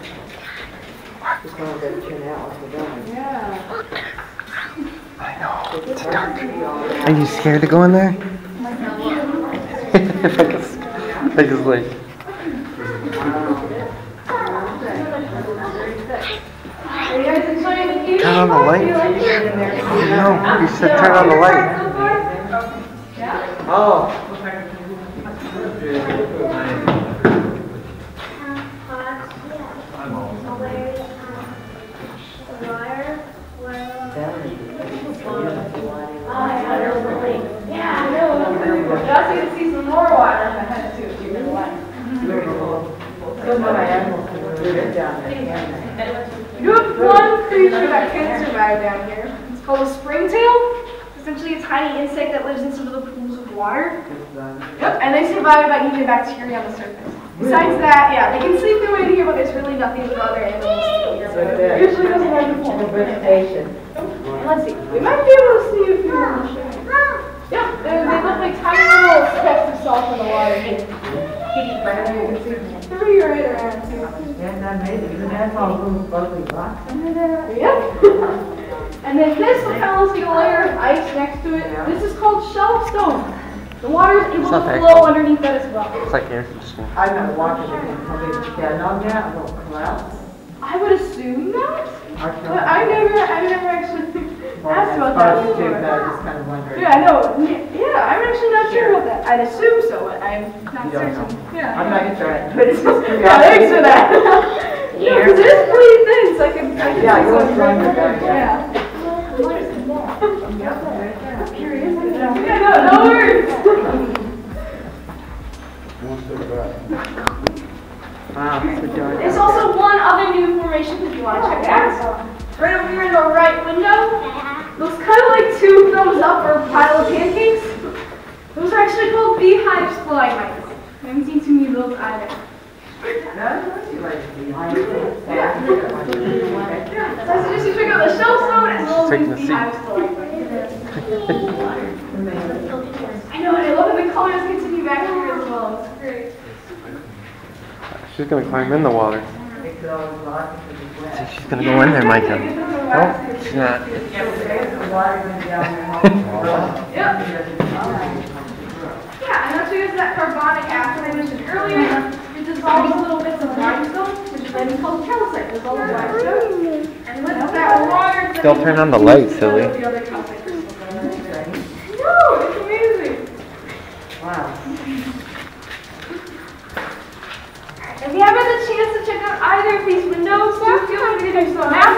Just want to turn out like we're going. Yeah. I know. Are you scared to go in there? Like it's like. Are you guys enjoying the cave? Turn on the light. No, you said turn on the light. Oh. Yeah, I know. You also get to see some more water ahead too, if you really want. You have one creature that can survive down here. It's called a springtail. It's essentially a tiny insect that lives in some of the pools of water. Yep, and they survive by eating bacteria on the surface. Besides that, yeah, they can sleep their way to here, but there's really nothing with other animals to eat. Usually doesn't have the full vegetation. Let's see. We might be able to see a few more. Yeah, they look like tiny little specks of salt in the water. Three right around too. Isn't that amazing? Isn't that all little bubbly rocks under there? Yep. And then this will kind of see a layer of ice next to it. This is called shelf stone. The water is able to flow underneath that as well. It's like air conditioning. I've been watching it and somebody's getting on that little clouds. I would assume that, but I've never actually asked about that before. I just kind of wondering. Yeah, I know. Yeah, I'm actually not sure about that. I'd assume so, but I'm not certain. Yeah. I'm not interested, but it's just curiosity. Yeah, thanks for that. Yeah, because it is pretty thin, so I can yeah, you want to run with that. Yeah. I'm curious. Yeah, no worries. Wow, so dark. There's also one other new formation if you want to check out. Right over here in the right window, looks kind of like two thumbs up or a pile of pancakes. Those are actually called beehive stalagmites. I haven't seen too many of those either. Yeah. So I suggest you check out the shell stone as well as these beehive stalagmites. I know, and I love that the colors continue back here as well. It's great. She's gonna climb in the water. She's gonna go in there, Micah. No, she's not. Yep. Yeah, and that's because that carbonic acid I mentioned earlier, it dissolves little bits of limestone, which is then called calcite. Dissolves limestone. And with that water, Don't turn on the light, silly. No, it's amazing. Wow. If you haven't had the chance to check out either of these windows, feel free to do so now.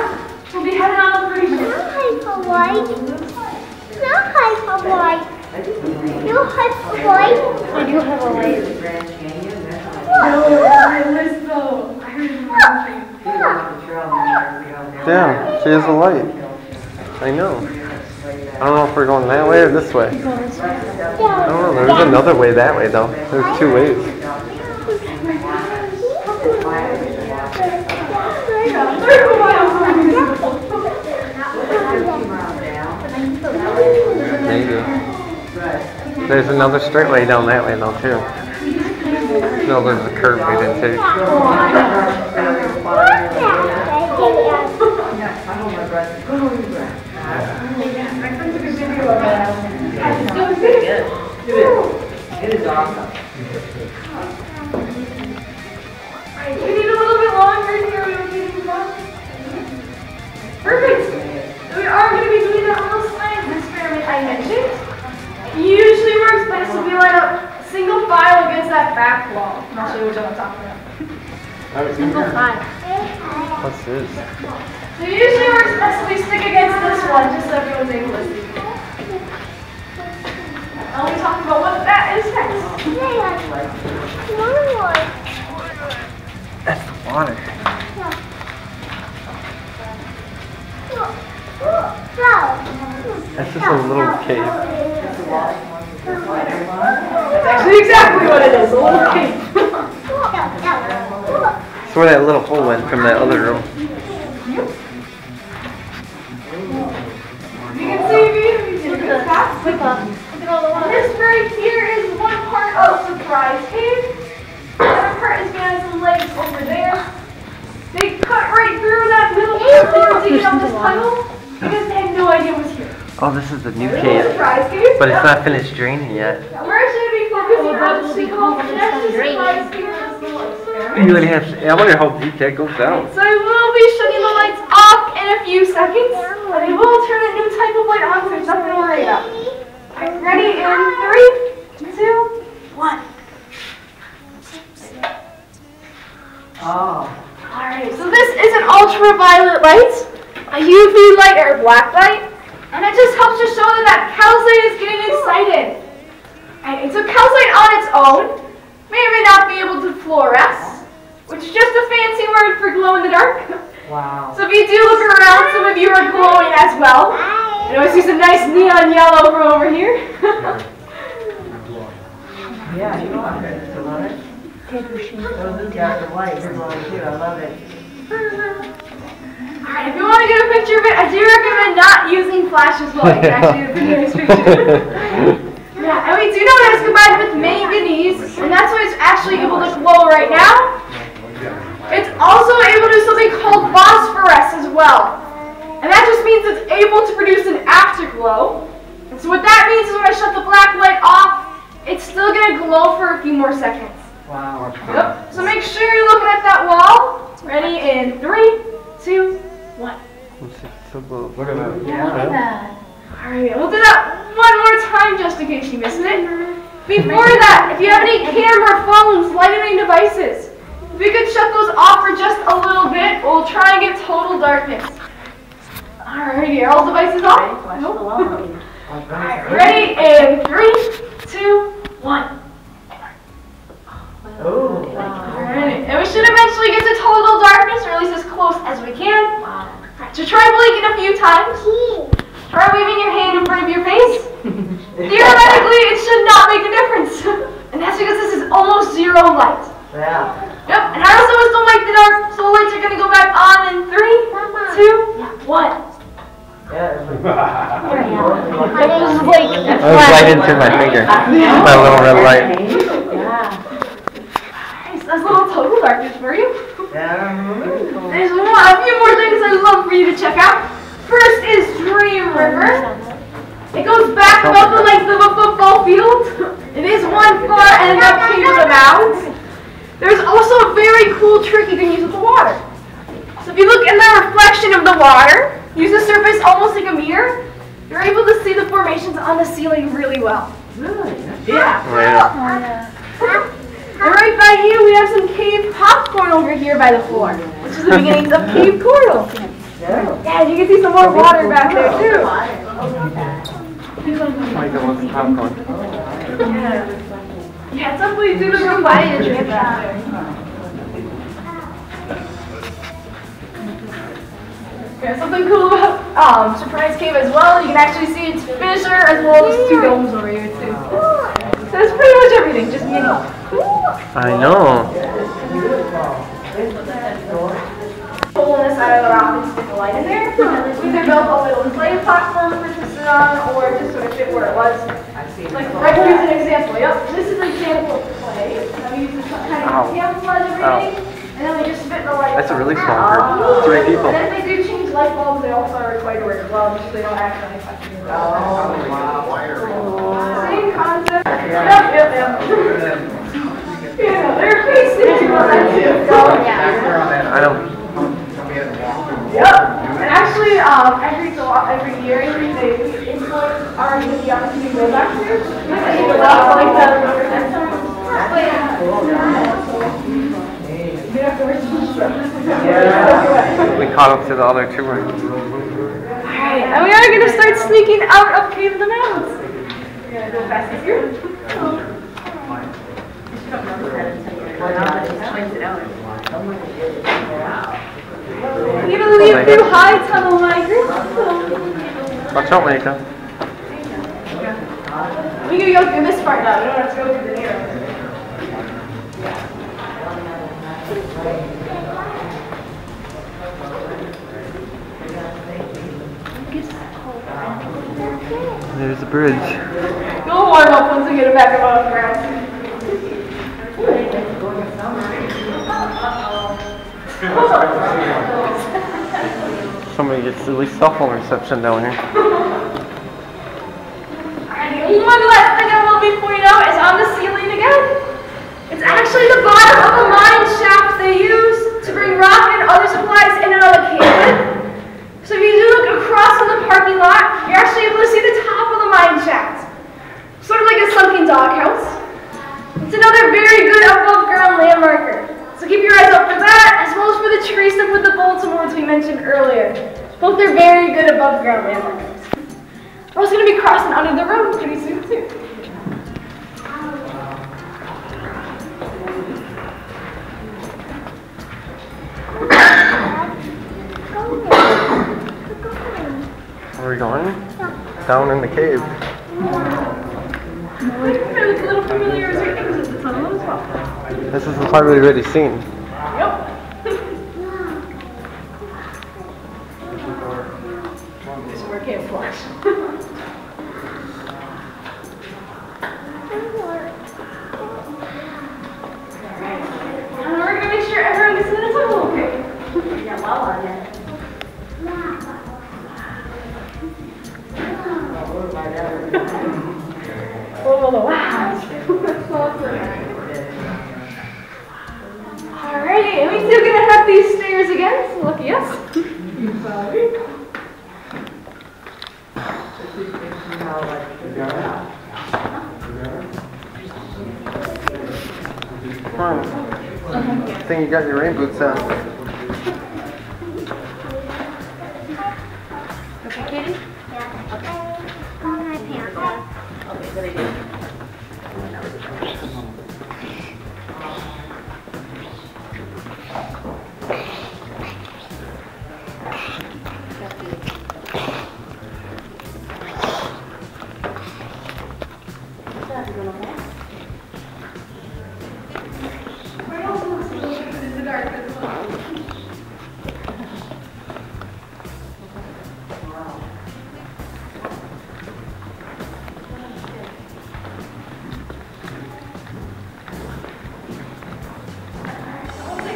We'll be heading on pretty soon. No hyperlight. No hyperlight. No hyperlight. I do have a light. Yeah, she has a light. I know. I don't know if we're going that way or this way. I don't know. There's another way that way though. There's two ways. Maybe. There's another straight way down that way though too. No, there's a curve we didn't take. It is awesome. Alright, we need a little bit longer here. We don't need any more. Perfect. So we are going to be doing that little science experiment I mentioned. It usually works best if we line up single file against that back wall. And I'll show you which one I'm talking about. Single file. What's this? So it usually works best if we stick against this one, just so everyone's able to see. I'll be talking about what that is next. That's the water. That's just a little cave. That's actually exactly what it is, a little cave. That's where that little hole went from that other room. You can see me. This right here is one part of Surprise Cave. The other part is behind some legs over there. They cut right through that middle part there to get up this tunnel because they had no idea it was here. Oh, this is the new Little cave. Surprise Cave. But it's not finished draining yet. We're actually going to be focusing on the single Surprise Cave. You would have to, I wonder how deep that goes down. So I will be shutting the lights off in a few seconds, but I will turn a new type of light on, so there's nothing to worry about. Alright, ready in 3, 2, 1. Oh. Alright, so this is an ultraviolet light, a UV light or a black light, and it just helps to show that calcite is getting excited. Alright, so calcite on its own may or may not be able to fluoresce, which is just a fancy word for glow in the dark. Wow. So if you do look around, some of you are glowing as well. And I see some nice neon yellow from over here. Yeah, you are. I love it. Oh, this got the light. You're glowing too. I love it. Alright, if you want to get a picture of it, I do recommend not using flash as well. You can actually get a pretty nice picture. Yeah, and we do know that it's combined with manganese, and that's why it's actually able to glow right now. It's also able to do something called phosphoresce as well. And that just means it's able to produce an afterglow. And so what that means is when I shut the black light off, it's still going to glow for a few more seconds. Wow. Yep. So make sure you're looking at that wall. Ready in 3, 2, 1. Look at that. Yeah. Alright, we'll do that one more time just in case you missed it. Before that, if you have any camera, phones, lighting devices, if you could shut those off for just a little bit, we'll try and get total darkness. Alrighty, are all devices off? Nope. Alright, ready in 3, 2, 1. Oh. Alright, and we should eventually get to total darkness, or at least as close as we can. So try blinking a few times. Try waving your hand in front of your face. Theoretically, it should not make a difference. And that's because this is almost zero light. Yeah. Yep, and I also don't like the dark, so the lights are going to go back on in 3, 2, 1. Yeah. It was right into my finger. My little red light. Yeah. Nice, that's a little total darkness for you. Yeah. There's a few more things I'd love for you to check out. First is Dream River. It goes back about the length of a football field. It is one far end of Cave of the Mounds. There's also a very cool trick you can use with the water. So if you look in the reflection of the water, use the surface almost like a mirror, you're able to see the formations on the ceiling really well. Really? Yeah. Oh, yeah. And right by you, we have some cave popcorn over here by the floor, which is the beginnings of Cave Coral. Yeah, you can see some more water back there too. Micah wants popcorn. Yeah, it's definitely due to the light back there. Yeah, something cool about surprise cave as well. You can actually see its fissure as well as 2 domes over here too. So it's pretty much everything, just mini. I know. Hole in the side of the rock and stick a light in there. We either built a little display platform for it to sit on, or just sort of fit where it was. Like right here's an example. Yep, this is an example of play. We use this kind of camouflage everything, and then we just fit the light. That's a really small group. 3 people. And if they do change light bulbs, they also are required to wear gloves so they don't accidentally touch you. Same concept. Yep. Yeah, they're facing on that too. I know. Yep. And actually, every year they influence our the opportunity to go back here. Like We caught up to the other 2 right? Alright, and we are going to start sneaking out of Cave of the Mounds. We're going to go fast here. We're going to leave through high tunnel migrants. Watch out, Micah. We can go through this part now. We don't have to go through the narrow. There's the bridge. You'll warm up once we get it back above ground. Somebody gets really cell phone reception down here. Alright, one last thing I will be pointing out is on the ceiling again. It's actually the bottom of a mine shaft they use to bring rock and other supplies in and out of the cave. So if you do look across from the parking lot, you're actually able to see the top of the mine shaft. Sort of like a sunken doghouse. It's another very good above ground landmarker. So keep your eyes up for that, as well as for the tree stump with the bulletin boards we mentioned earlier. Both are very good above ground landmarkers. We're also going to be crossing under the road pretty soon too. Where are we going? Down in the cave. It's a little familiar as your things at the tunnel as well. This is the part we've already seen. Yep. There's more camouflage. And we're going to make sure everyone gets in the tunnel okay. Yeah, well on it. Alrighty, and we're still gonna have these stairs again, so lucky us. Come on. I think you got your rain boots on. Okay, Katie? Yeah. Okay. On my pants. Okay, good idea.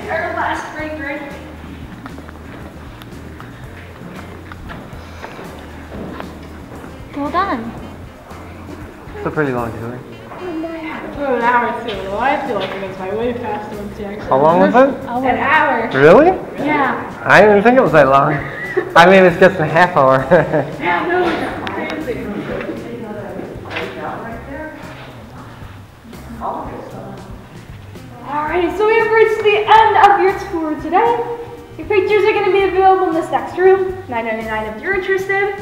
Our last break right here. Well done. It's a pretty long journey. For an hour too. Well, I feel like it goes by way faster than two actually. How long was it? An hour. Really? Yeah. I didn't think it was that long. I mean, it's just a half hour. Yeah, no, it's crazy. Alrighty, so we have reached the end of your tour today. Your pictures are going to be available in this next room, $9.99 if you're interested.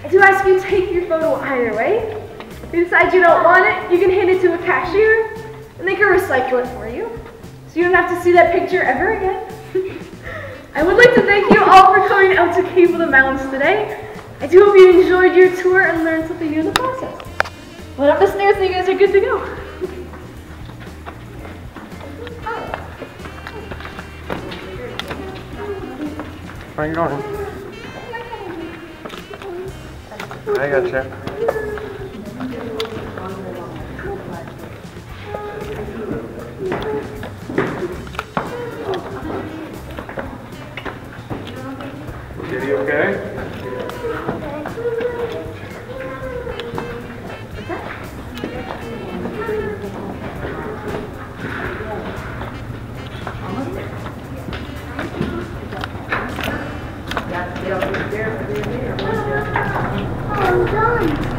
I do ask you to take your photo either way. If you decide you don't want it, you can hand it to a cashier, and they can recycle it for you. So you don't have to see that picture ever again. I would like to thank you all for coming out to Cave of the Mounds today. I do hope you enjoyed your tour and learned something new in the process. Went up the stairs so you guys are good to go. Where are you going? I got you. Are you okay?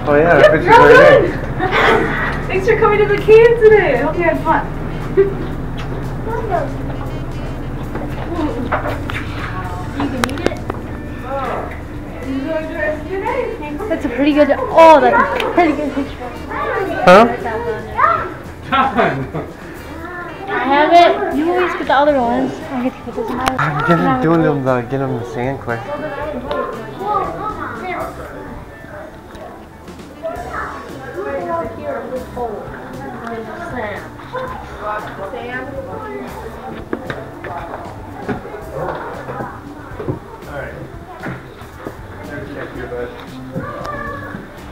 Oh yeah, Yep, pictures you're all right done. there. Thanks for coming to the cave today. I hope you had fun. You can eat it. Enjoy the rest of your day. That's a pretty good, oh, that's a pretty good picture. Huh? Done. I have it. You always get the other ones. I get to put this in my I'm doing them to get them the sand quick.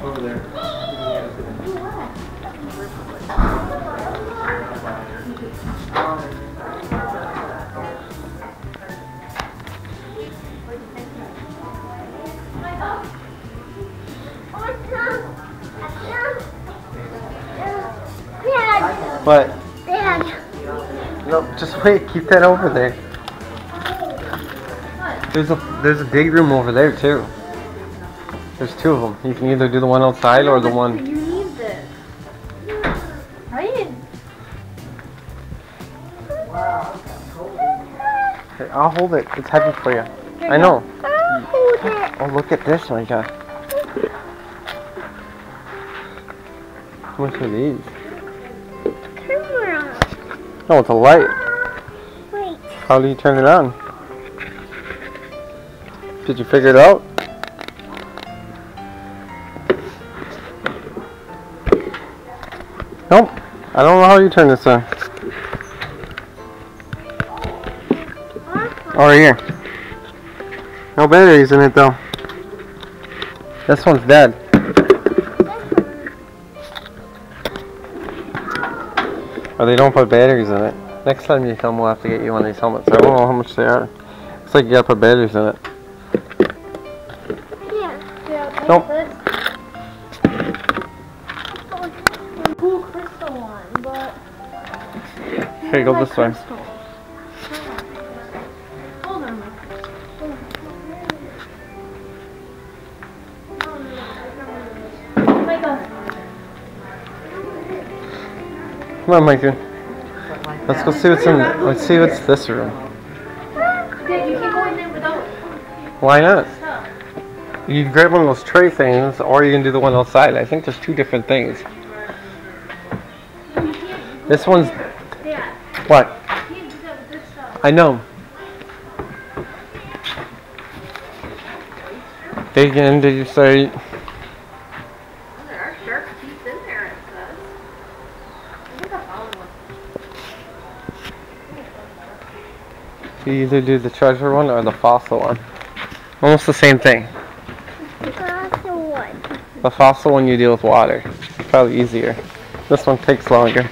Over there. What? Dad. No, just wait. Keep that over there. There's a dig room over there too. There's two of them. You can either do the one outside or the one. You need this. Right? Here, I'll hold it. It's heavy for you. I know. I'll hold it. Oh, look at this, Micah. How much are these? Camera. Oh, it's a light. Wait. How do you turn it on? Did you figure it out? Nope. I don't know how you turn this on. Oh, right here. No batteries in it though. This one's dead. Or they don't put batteries in it. Next time you come, we'll have to get you one of these helmets. I don't know how much they are. Looks like you gotta put batteries in it. Yeah. Nope. Cool crystal one, but Here, you go this way. Hold on. Come on, Micah. Let's go see what's in. Let's see what's this room. Dad, you can't go in there without Why not? stuff. You can grab one of those tray things, or you can do the one outside. I think there's two different things. This one's Dad, what? you can't do that with this stuff. I know. Again, did you say? There are shark teeth in there, it says. I think I found one. You either do the treasure one or the fossil one. Almost the same thing. That's the one. The fossil one you deal with water. Probably easier. This one takes longer.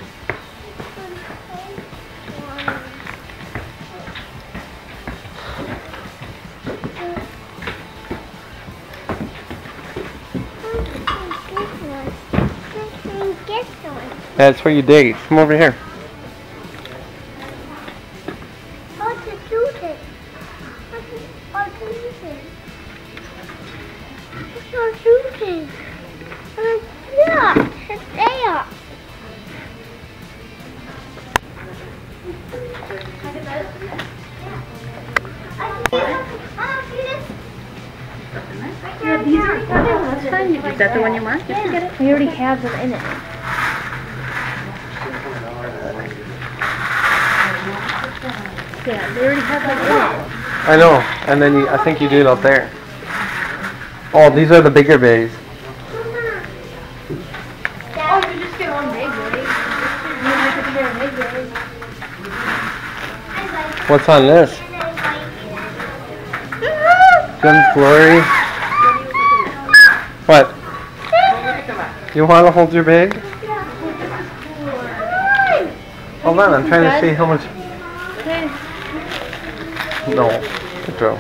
That's where you dig. Come over here. How to do this? How to do this? How to do this? Yeah, it's there. Yeah, these are that's fine. Is that the one you want? You can get it. We already have them in it. Yeah, they already have them in it. I know. And then I think you do it up there. Oh, these are the bigger bags. Oh, you just get one big bag. What's on this? Jim's Glory. What? You want to hold your bag? Hold on, I'm trying to see how much. No, throw.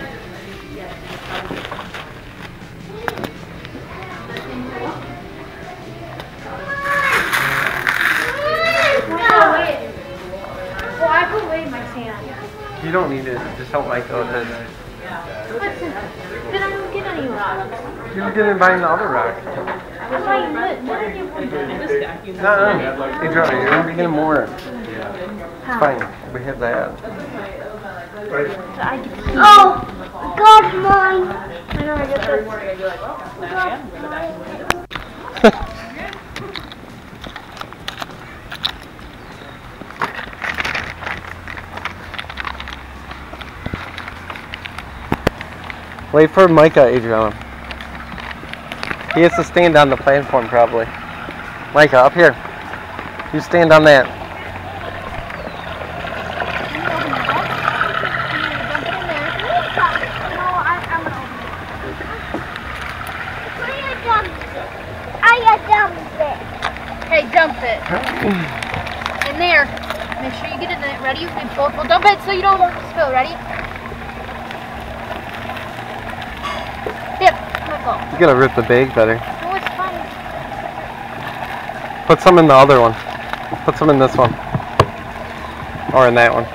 Well, I put away my sand. You don't need it. Just help Micah with it. Then I don't get any rocks. You didn't buy the other rock. What did you put in? No. Hey, Johnny, you're going to be getting more. It's fine. We have that. Oh, God, mine. I know I get this. Wait for Micah, Adrianna. He has to stand on the platform, probably. Micah, up here. You stand on that. Okay, dump it. In there. Make sure you get it in it. Ready? We'll dump it so you don't spill. Ready? Yep. Go. You gotta rip the bag better. Oh, it's fun. Put some in the other one. Put some in this one. Or in that one.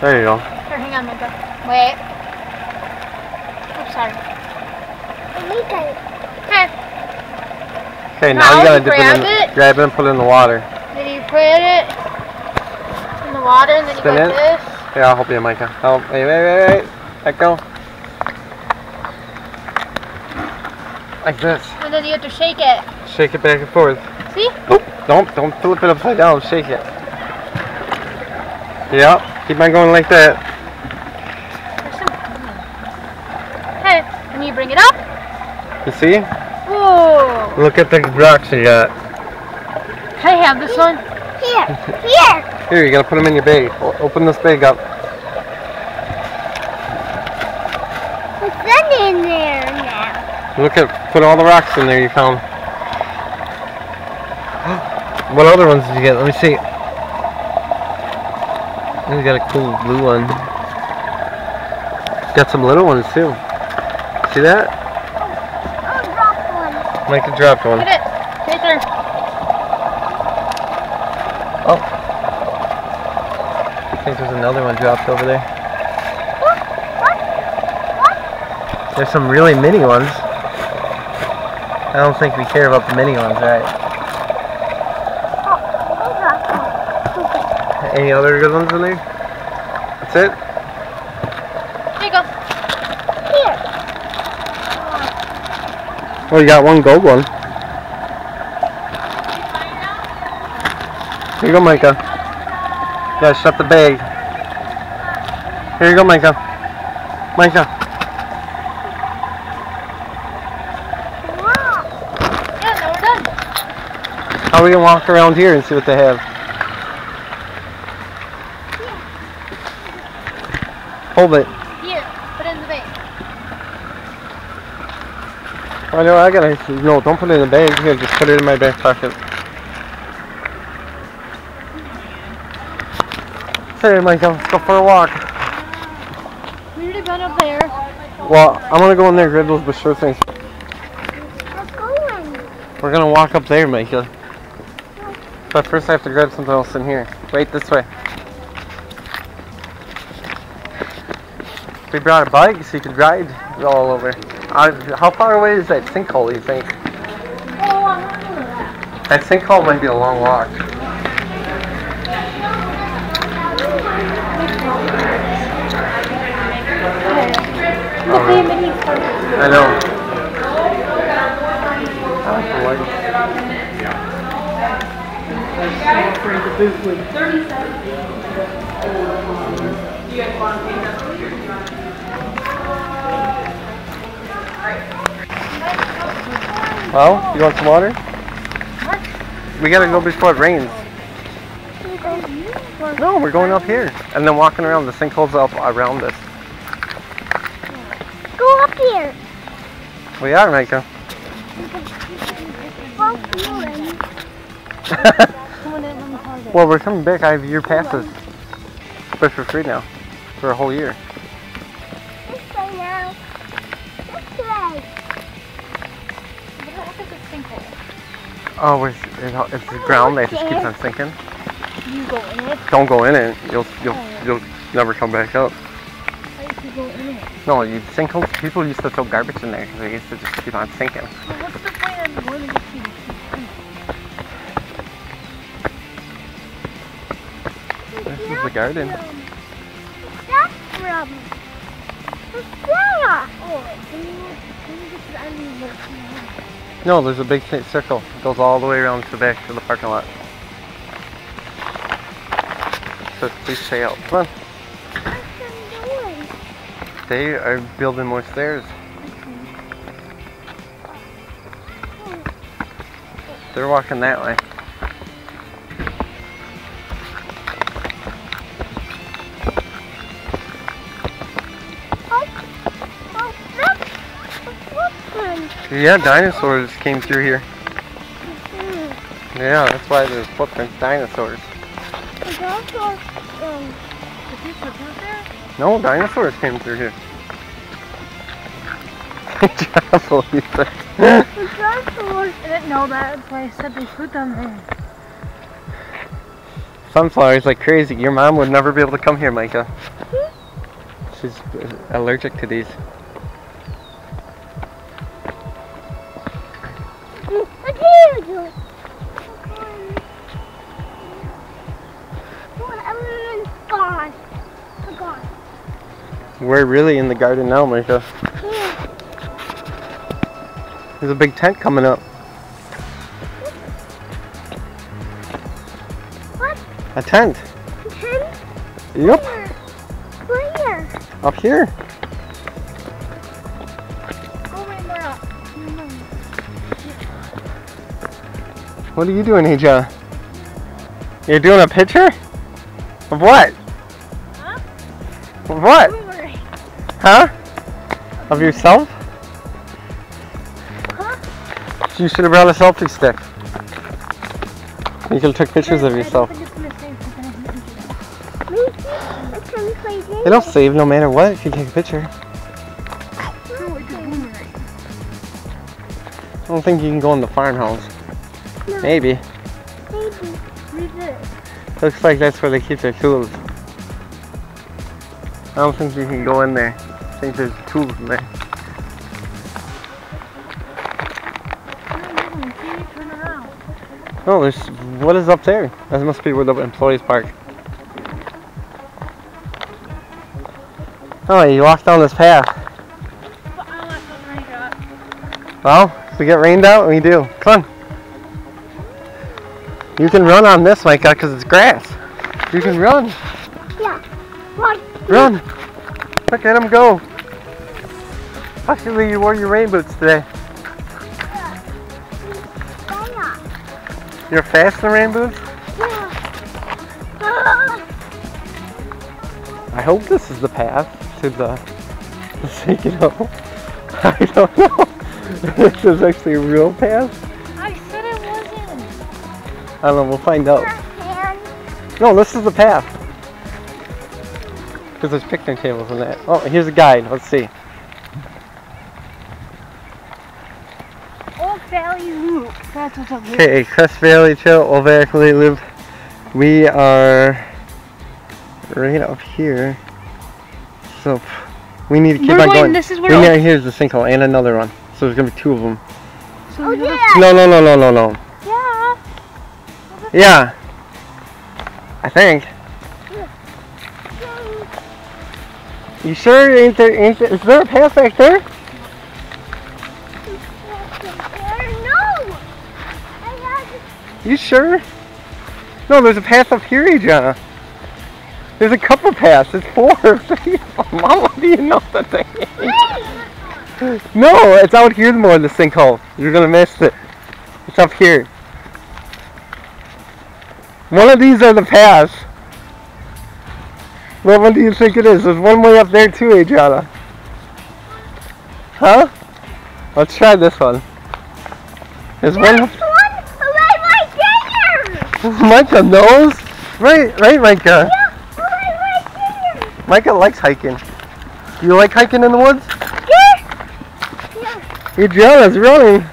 There you go. Here, hang on, Micah. Wait. Oops, sorry. Okay. Okay, now you gotta dip it in. Grab it and put it in the water. Then you put it in the water and then Spin you go it. like this. Here, I'll help you, Micah. Oh, wait. Let go. Like this. And then you have to shake it. Shake it back and forth. See? Oop, don't flip it upside down. Shake it. Yep. Keep on going like that. Okay. And you bring it up. You see? Whoa. Look at the rocks you got. Can I have this one? Here. Here, you gotta put them in your bag. Open this bag up. What's that in there now? Look at, put all the rocks in there you found. What other ones did you get? Let me see. Oh, you got a cool blue one. Got some little ones too. See that? Oh, drop one. Micah dropped one. Get it. Right there. Oh. I think there's another one dropped over there. What? There's some really mini ones. I don't think we care about the mini ones, right? Oh, drop one. Okay. Any other good ones in there? That's it? There you go. Here. Oh, you got one gold one. Here you go, Micah. Yeah, shut the bag. Here you go, Micah. Micah. Wow. Yeah, now we're done. How are we gonna walk around here and see what they have? Hold it. Here. Put it in the bag. Oh, no, I gotta. No, don't put it in the bag. Here, just put it in my back pocket. Hey, Micah, let's go for a walk. We already been up there. Well, I'm gonna go in there and grab those sure things. Let's go in. We're gonna walk up there, Micah. But first I have to grab something else in here. Wait, this way. We brought a bike so you could ride all over. How far away is that sinkhole, you think? Oh, I don't know that. That sinkhole might be a long walk. I know. I like the light. Well, you want some water? We gotta go before it rains. No, we're going up here. And then walking around. The sinkholes up around us. Go up here. We are, Micah. Well, we're coming back. I have year passes. But for free now. For a whole year. This way now. This way. Oh, it's the ground that just keeps on sinking. You go in it. Don't go in it. You'll never come back up. Why did you go in it? No, you sinkholes. People used to throw garbage in there because they used to just keep on sinking. Well, what's the point of going to see? This is the garden. That's from. What's that? Oh, can you just No, there's a big circle. It goes all the way around to the back to the parking lot. So please stay out. Come on. They are building more stairs. They're walking that way. Yeah, dinosaurs came through here. Yeah, that's why there's footprints. Dinosaurs. No, dinosaurs came through here. I didn't know that. That's why I said they put them there. Sunflowers like crazy. Your mom would never be able to come here, Micah. She's allergic to these. We're really in the garden now, Micah. There's a big tent coming up. What? A tent. A tent? Yep. Where? Up here. Go way more up. What are you doing, Adrianna? You're doing a picture? Of what? Huh? Of what? Huh? Of yourself? Huh? You should have brought a selfie stick. You could have took pictures of yourself. They don't save no matter what if you take a picture. I don't think you can go in the farmhouse. No. Maybe. Maybe. Read this. Looks like that's where they keep their tools. I don't think you can go in there. I think there's tools in there. Oh, there's, what is up there? That must be where the employees park. Oh, you walk down this path. Well, if we get rained out, we do. Come on. You can run on this, Micah, because it's grass. You can run. Yeah. Run. Run. Look at him go. Actually, you wore your rain boots today. You're fast in the rain boots? Yeah. I hope this is the path to the casino. I don't know. This is actually a real path. I said it wasn't. I don't know, we'll find out. No, this is the path. Because there's picnic tables and that. Oh, here's a guide. Let's see. Old Valley Loop. That's what's up here. Okay, Crest Valley Trail, Old Valley Loop. We are right up here. So we need to keep on going. This is where Here's the sinkhole and another one. So there's gonna be two of them. So yeah. No. Yeah. Yeah. I think. You sure? Is there a path back there? No. You sure? No, there's a path up here, Adrianna. There's a couple paths. It's 4. Mama, do you know the thing? No, it's out here more in the sinkhole. You're gonna miss it. It's up here. One of these are the paths. What one do you think it is? There's one way up there too, Adriana. Huh? Let's try this one. There's one right there. Micah knows. Right, Micah. Yeah, right there. Micah likes hiking. Do you like hiking in the woods? Yeah. Adriana's running.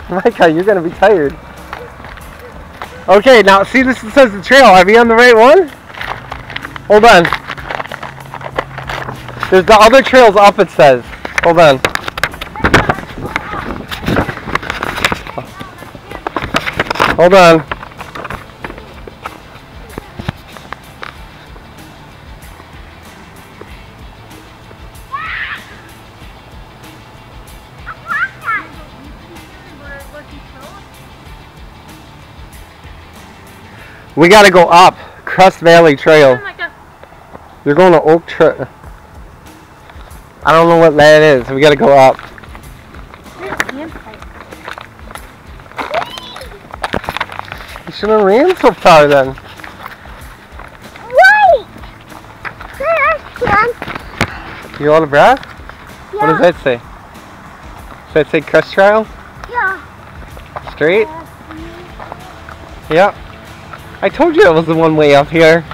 Micah, you're gonna be tired. Okay, now see, this says the trail. Are we on the right one? Hold on. There's the other trails up, it says. Hold on. Hold on. We gotta go up Crest Valley Trail. Oh my God. You're going to Oak Trail. I don't know what that is. We gotta go up. You shouldn't have ran so far then. Wait. You out of breath? Yeah. What does that say? Does that say Crest Trail? Yeah. Straight? Yep. I told you it was the one way up here.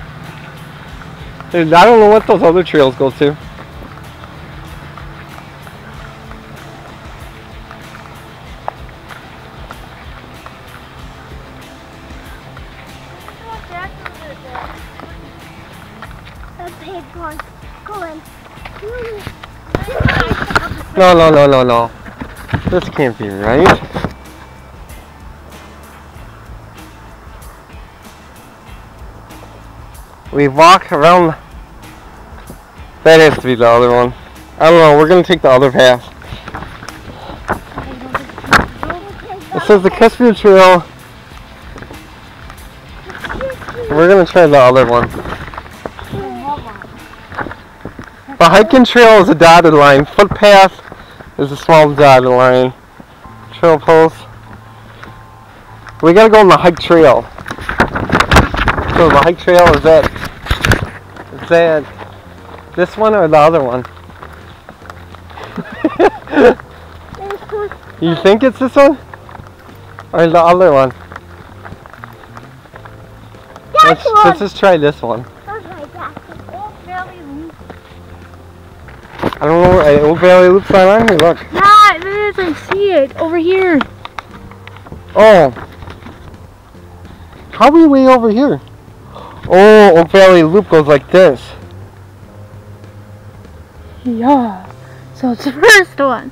Dude, I don't know what those other trails go to. A big one going. No. This can't be right. We walk around. That has to be the other one. I don't know, we're gonna take the other path. It says the Crestview Trail. We're gonna try the other one. The hiking trail is a dotted line. Footpath is a small dotted line. Trail post. We gotta go on the hike trail. So the hike trail is that this one or the other one? You think it's this one? Or the other one? Let's just try this one. I don't know where Oak Valley Loop's not on here, look. Yeah, it is, I see it. Over here. Oh. How are we way over here? Oh, Oak Valley Loop goes like this. Yeah. So it's the first one.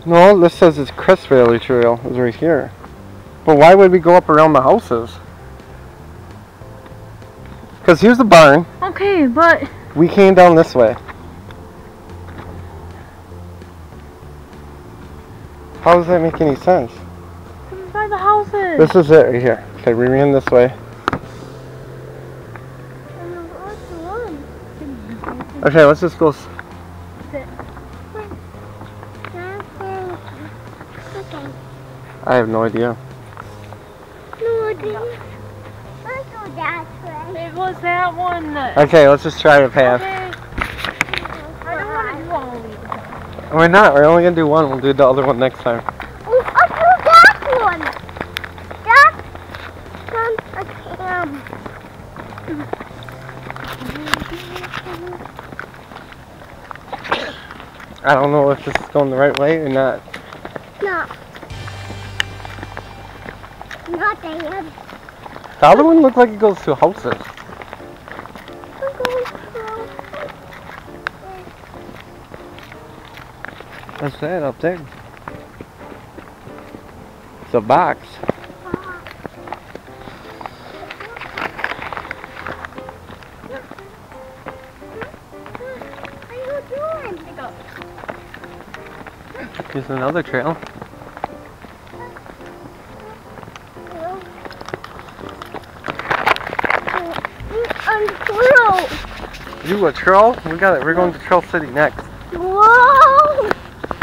No, this says it's Crest Valley Trail is right here. But why would we go up around the houses? Because here's the barn. Okay, but We came down this way. How does that make any sense? by the houses. This is it right here. Okay, we ran this way. Okay, let's just go. I have no idea. It was that one. Okay, let's just try the path. Okay. I don't want to do all of these. We're not. We're only gonna do one. We'll do the other one next time. I don't know if this is going the right way or not. No. Not there. The other one looked like it goes to houses. What's that up there? It's a box. Here's another trail. You a trail? We got it. We're going to Trail City next. Whoa!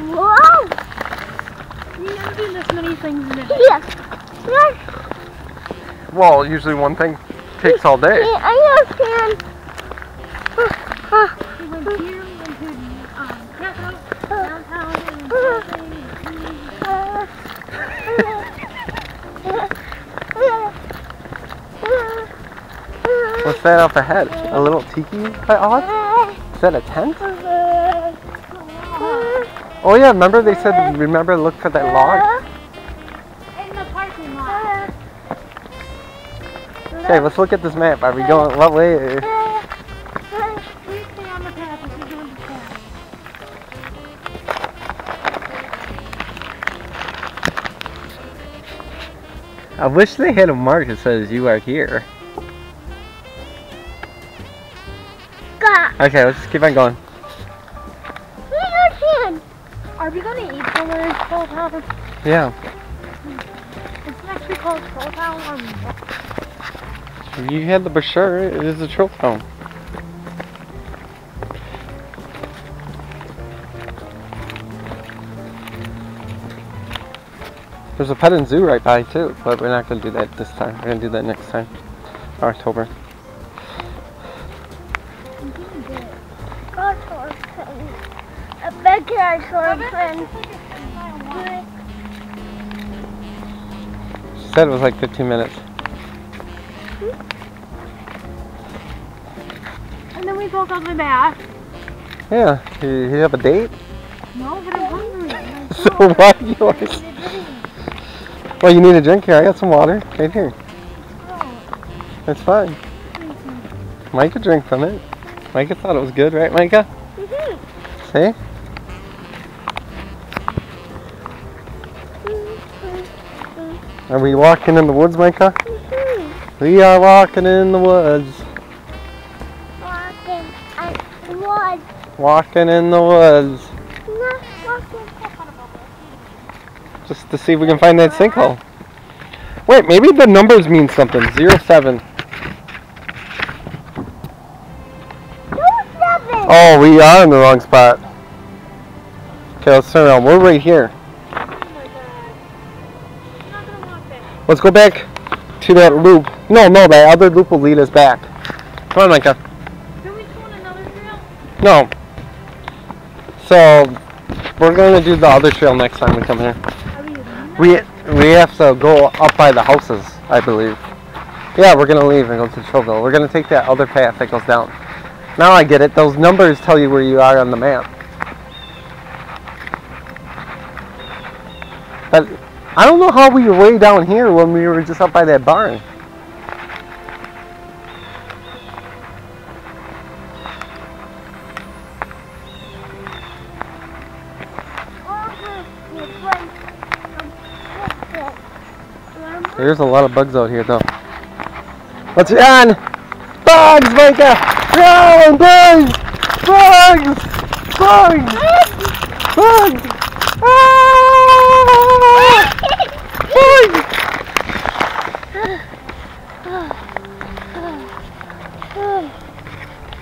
Whoa! You're not doing this many things in a day. Yes. Yes. Well, usually one thing takes all day. I understand. We went here, we went to Capitol, downtown, What's that up ahead? A little tiki hut? Is that a tent? Oh yeah, remember they said, remember look for that log? in the parking lot. Okay, let's look at this map. Are we going, what way? Please stay on the path. This is on the path. I wish they had a mark that says you are here. Okay, let's just keep on going. Are we going to eat somewhere in Troll Town? Yeah. It's actually called Troll Town. You had the brochure, it is a Troll Town. There's a pet and zoo right by too, but we're not going to do that this time. We're going to do that next time, October. A backyard friend. She said it was like 15 minutes. And then we both got the bath. Yeah, you have a date? No, but I'm hungry. So why do you always... Well, you need a drink here. I got some water right here. That's fine. Micah drank from it. Micah thought it was good, right, Micah? See? Are we walking in the woods, Micah? We are walking in the woods. Walking in the woods. Just to see if we can find that sinkhole. Wait, maybe the numbers mean something. 07. Oh, we are in the wrong spot. Okay, let's turn around. We're right here. Let's go back to that loop. No, that other loop will lead us back. Come on, Micah. Can we go on another trail? No. So, we're going to do the other trail next time we come here. We have to go up by the houses, I believe. Yeah, we're going to leave and go to Trillville. We're going to take that other path that goes down. Now I get it. Those numbers tell you where you are on the map. But I don't know how we were way down here when we were just up by that barn. There's a lot of bugs out here though. What's on? Bugs, Micah! Run, bugs! Bugs! Bugs! Bugs! Ah! Bugs!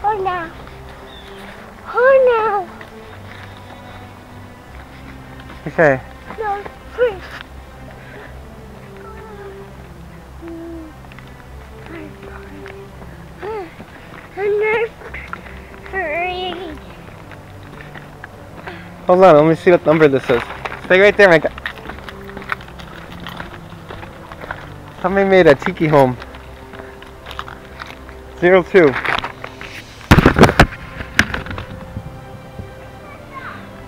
Oh no. Oh no. Okay. No, please. Hold on, let me see what number this is. Stay right there, Micah. Somebody made a tiki home. 02.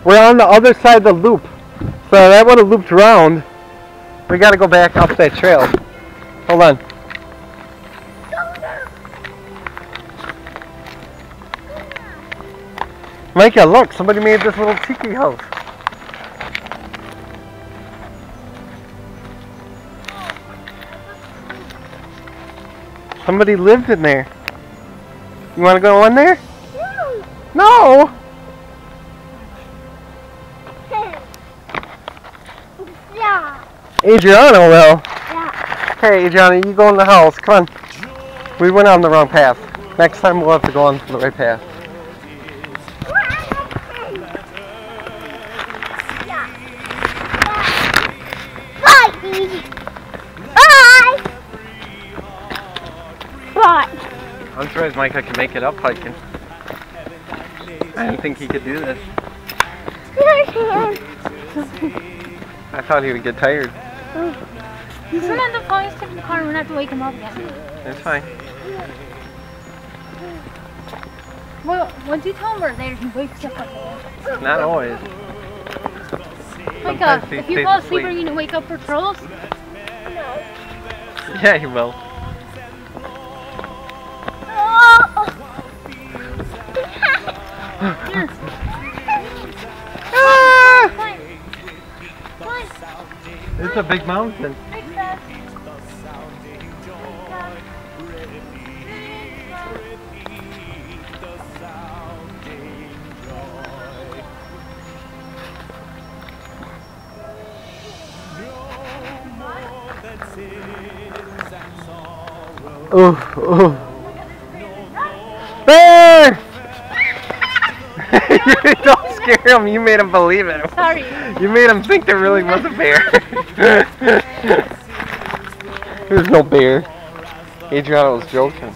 We're on the other side of the loop. So that would have looped around. We gotta go back up that trail. Hold on. Micah, look, somebody made this little tiki house. Somebody lived in there. You want to go in there? No! Yeah. Adrianna will. Yeah. Okay, Adrianna, you go in the house. Come on. We went on the wrong path. Next time we'll have to go on the right path. I'm surprised Micah can make it up hiking. I didn't think he could do this. I thought he would get tired. He's gonna have to fall asleep in the car and we're gonna have to wake him up again. It's fine. Well, once you tell him we're there, he wakes up. Not always. Micah, if you fall asleep, are you gonna wake up for trolls? No. Yeah, he will. Here. It's a big mountain. Oh. Bear! Don't scare him, you made him believe it. Sorry. You made him think there really was a bear. There's no bear. Adriana was joking.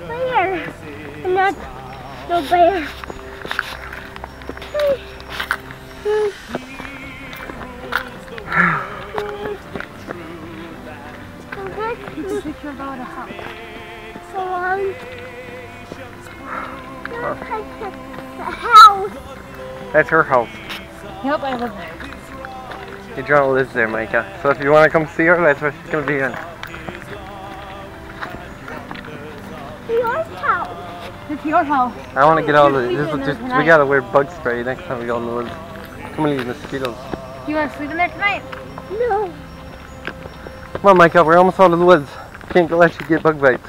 Bear. Not no bear. It's a picture about a house. So the house. That's her house. Yep, I live there. Adriana lives there, Micah. So if you want to come see her, that's where she's going to be in. Your house. It's your house. I want to get all the... we got to wear bug spray next time we go in the woods. Too many mosquitoes. You want to sleep in there tonight? No. Come on, Micah, we're almost out of the woods. Can't let you get bug bites.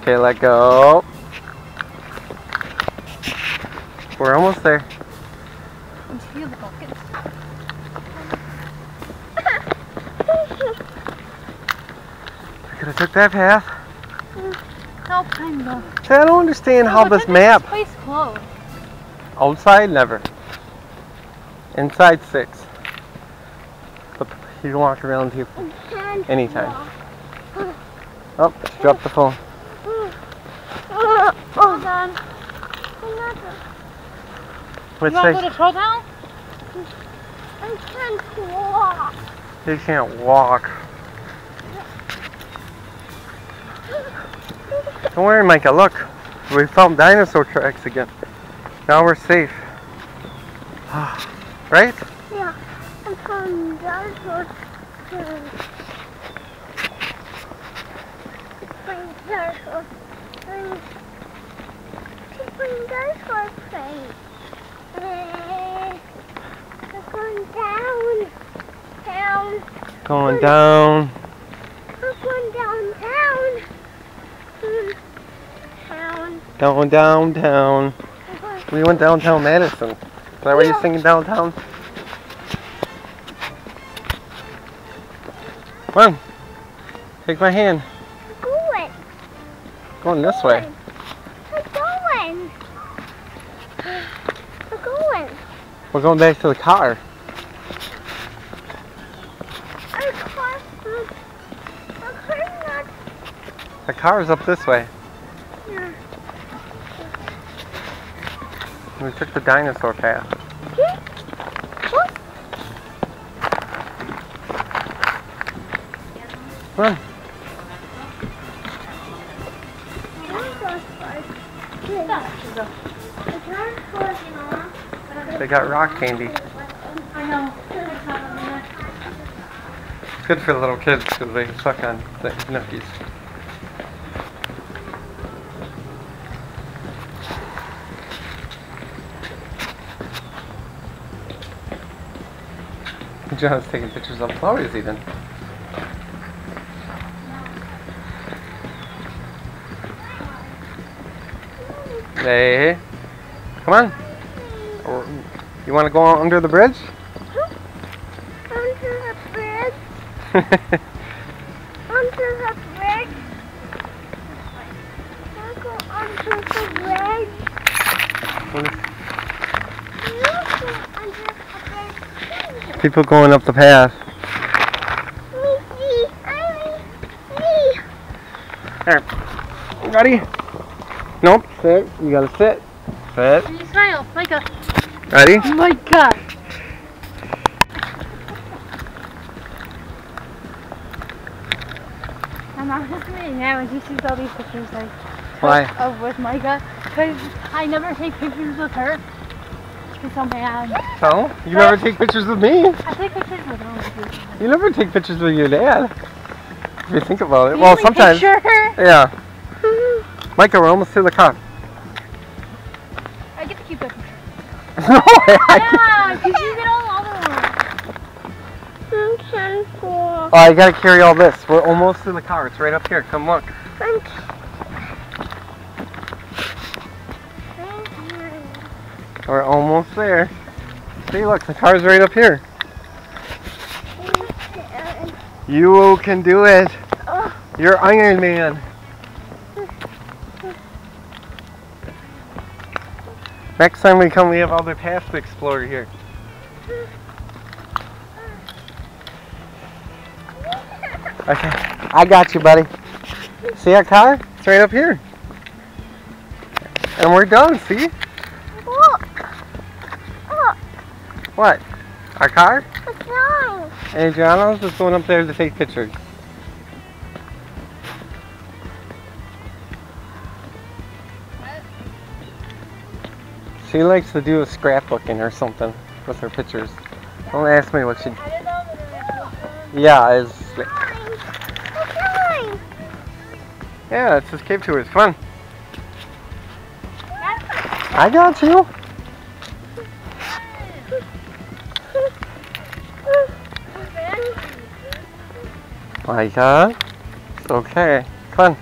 Okay, let go. We're almost there. Let's feel the buckets. Could have took that path. No, kind of. See, I don't understand how this map. This place closed. Outside, never. Inside, 6. But you can walk around here anytime. Oh, she dropped the phone. Hold on. What's you want to go to Troll Town? I can't walk. You can't walk. Don't worry, Micah, look. We found dinosaur tracks again. Now we're safe. Right? Yeah, I found dinosaur tracks. Find dinosaur tracks. Find dinosaur tracks. We're going down. Going down. We're going downtown. Going downtown. We went downtown Madison. Is that why you're singing downtown? Come on. Take my hand. Going. Going this way. We're going. We're going. We're going back to the car. Our car's not. The car's up this way. Yeah. We took the dinosaur path. Come on. They got rock candy. I know. It's good for the little kids because they suck on the nookies. John's taking pictures of flowers even. Hey, come on. You want to go under the bridge? Under the bridge? Under the bridge? I'll go under the bridge. People going up the path. Here. Ready? Nope. Sit. You gotta sit. Sit. You smile, Micah. Ready? Micah. My mom just made me mad when she sees all these pictures like Why? of with Micah, because I never take pictures with her. She's so mad. So? You never take pictures with me? I take pictures with all of you. You never take pictures with your dad. If you think about it. You Well, only sometimes. picture her? Yeah. Micah, we're almost to the car. I get to keep that picture. No, Yeah, because you get all the other ones. Oh, I gotta carry all this. We're almost to the car. It's right up here. Come look. We're almost there. See, look, the car's right up here. You can do it. You're Iron Man. Next time we come, we have other paths to explore here. Okay, I got you, buddy. See our car? It's right up here. And we're done, see? Look. Look. What? Our car? It's mine. Adrianna's just going up there to take pictures. She likes to do a scrapbooking or something with her pictures. Don't ask me what she... Yeah, it's... Yeah, it's just cave tour. It's fun. I got you. Micah, it's okay. Fun.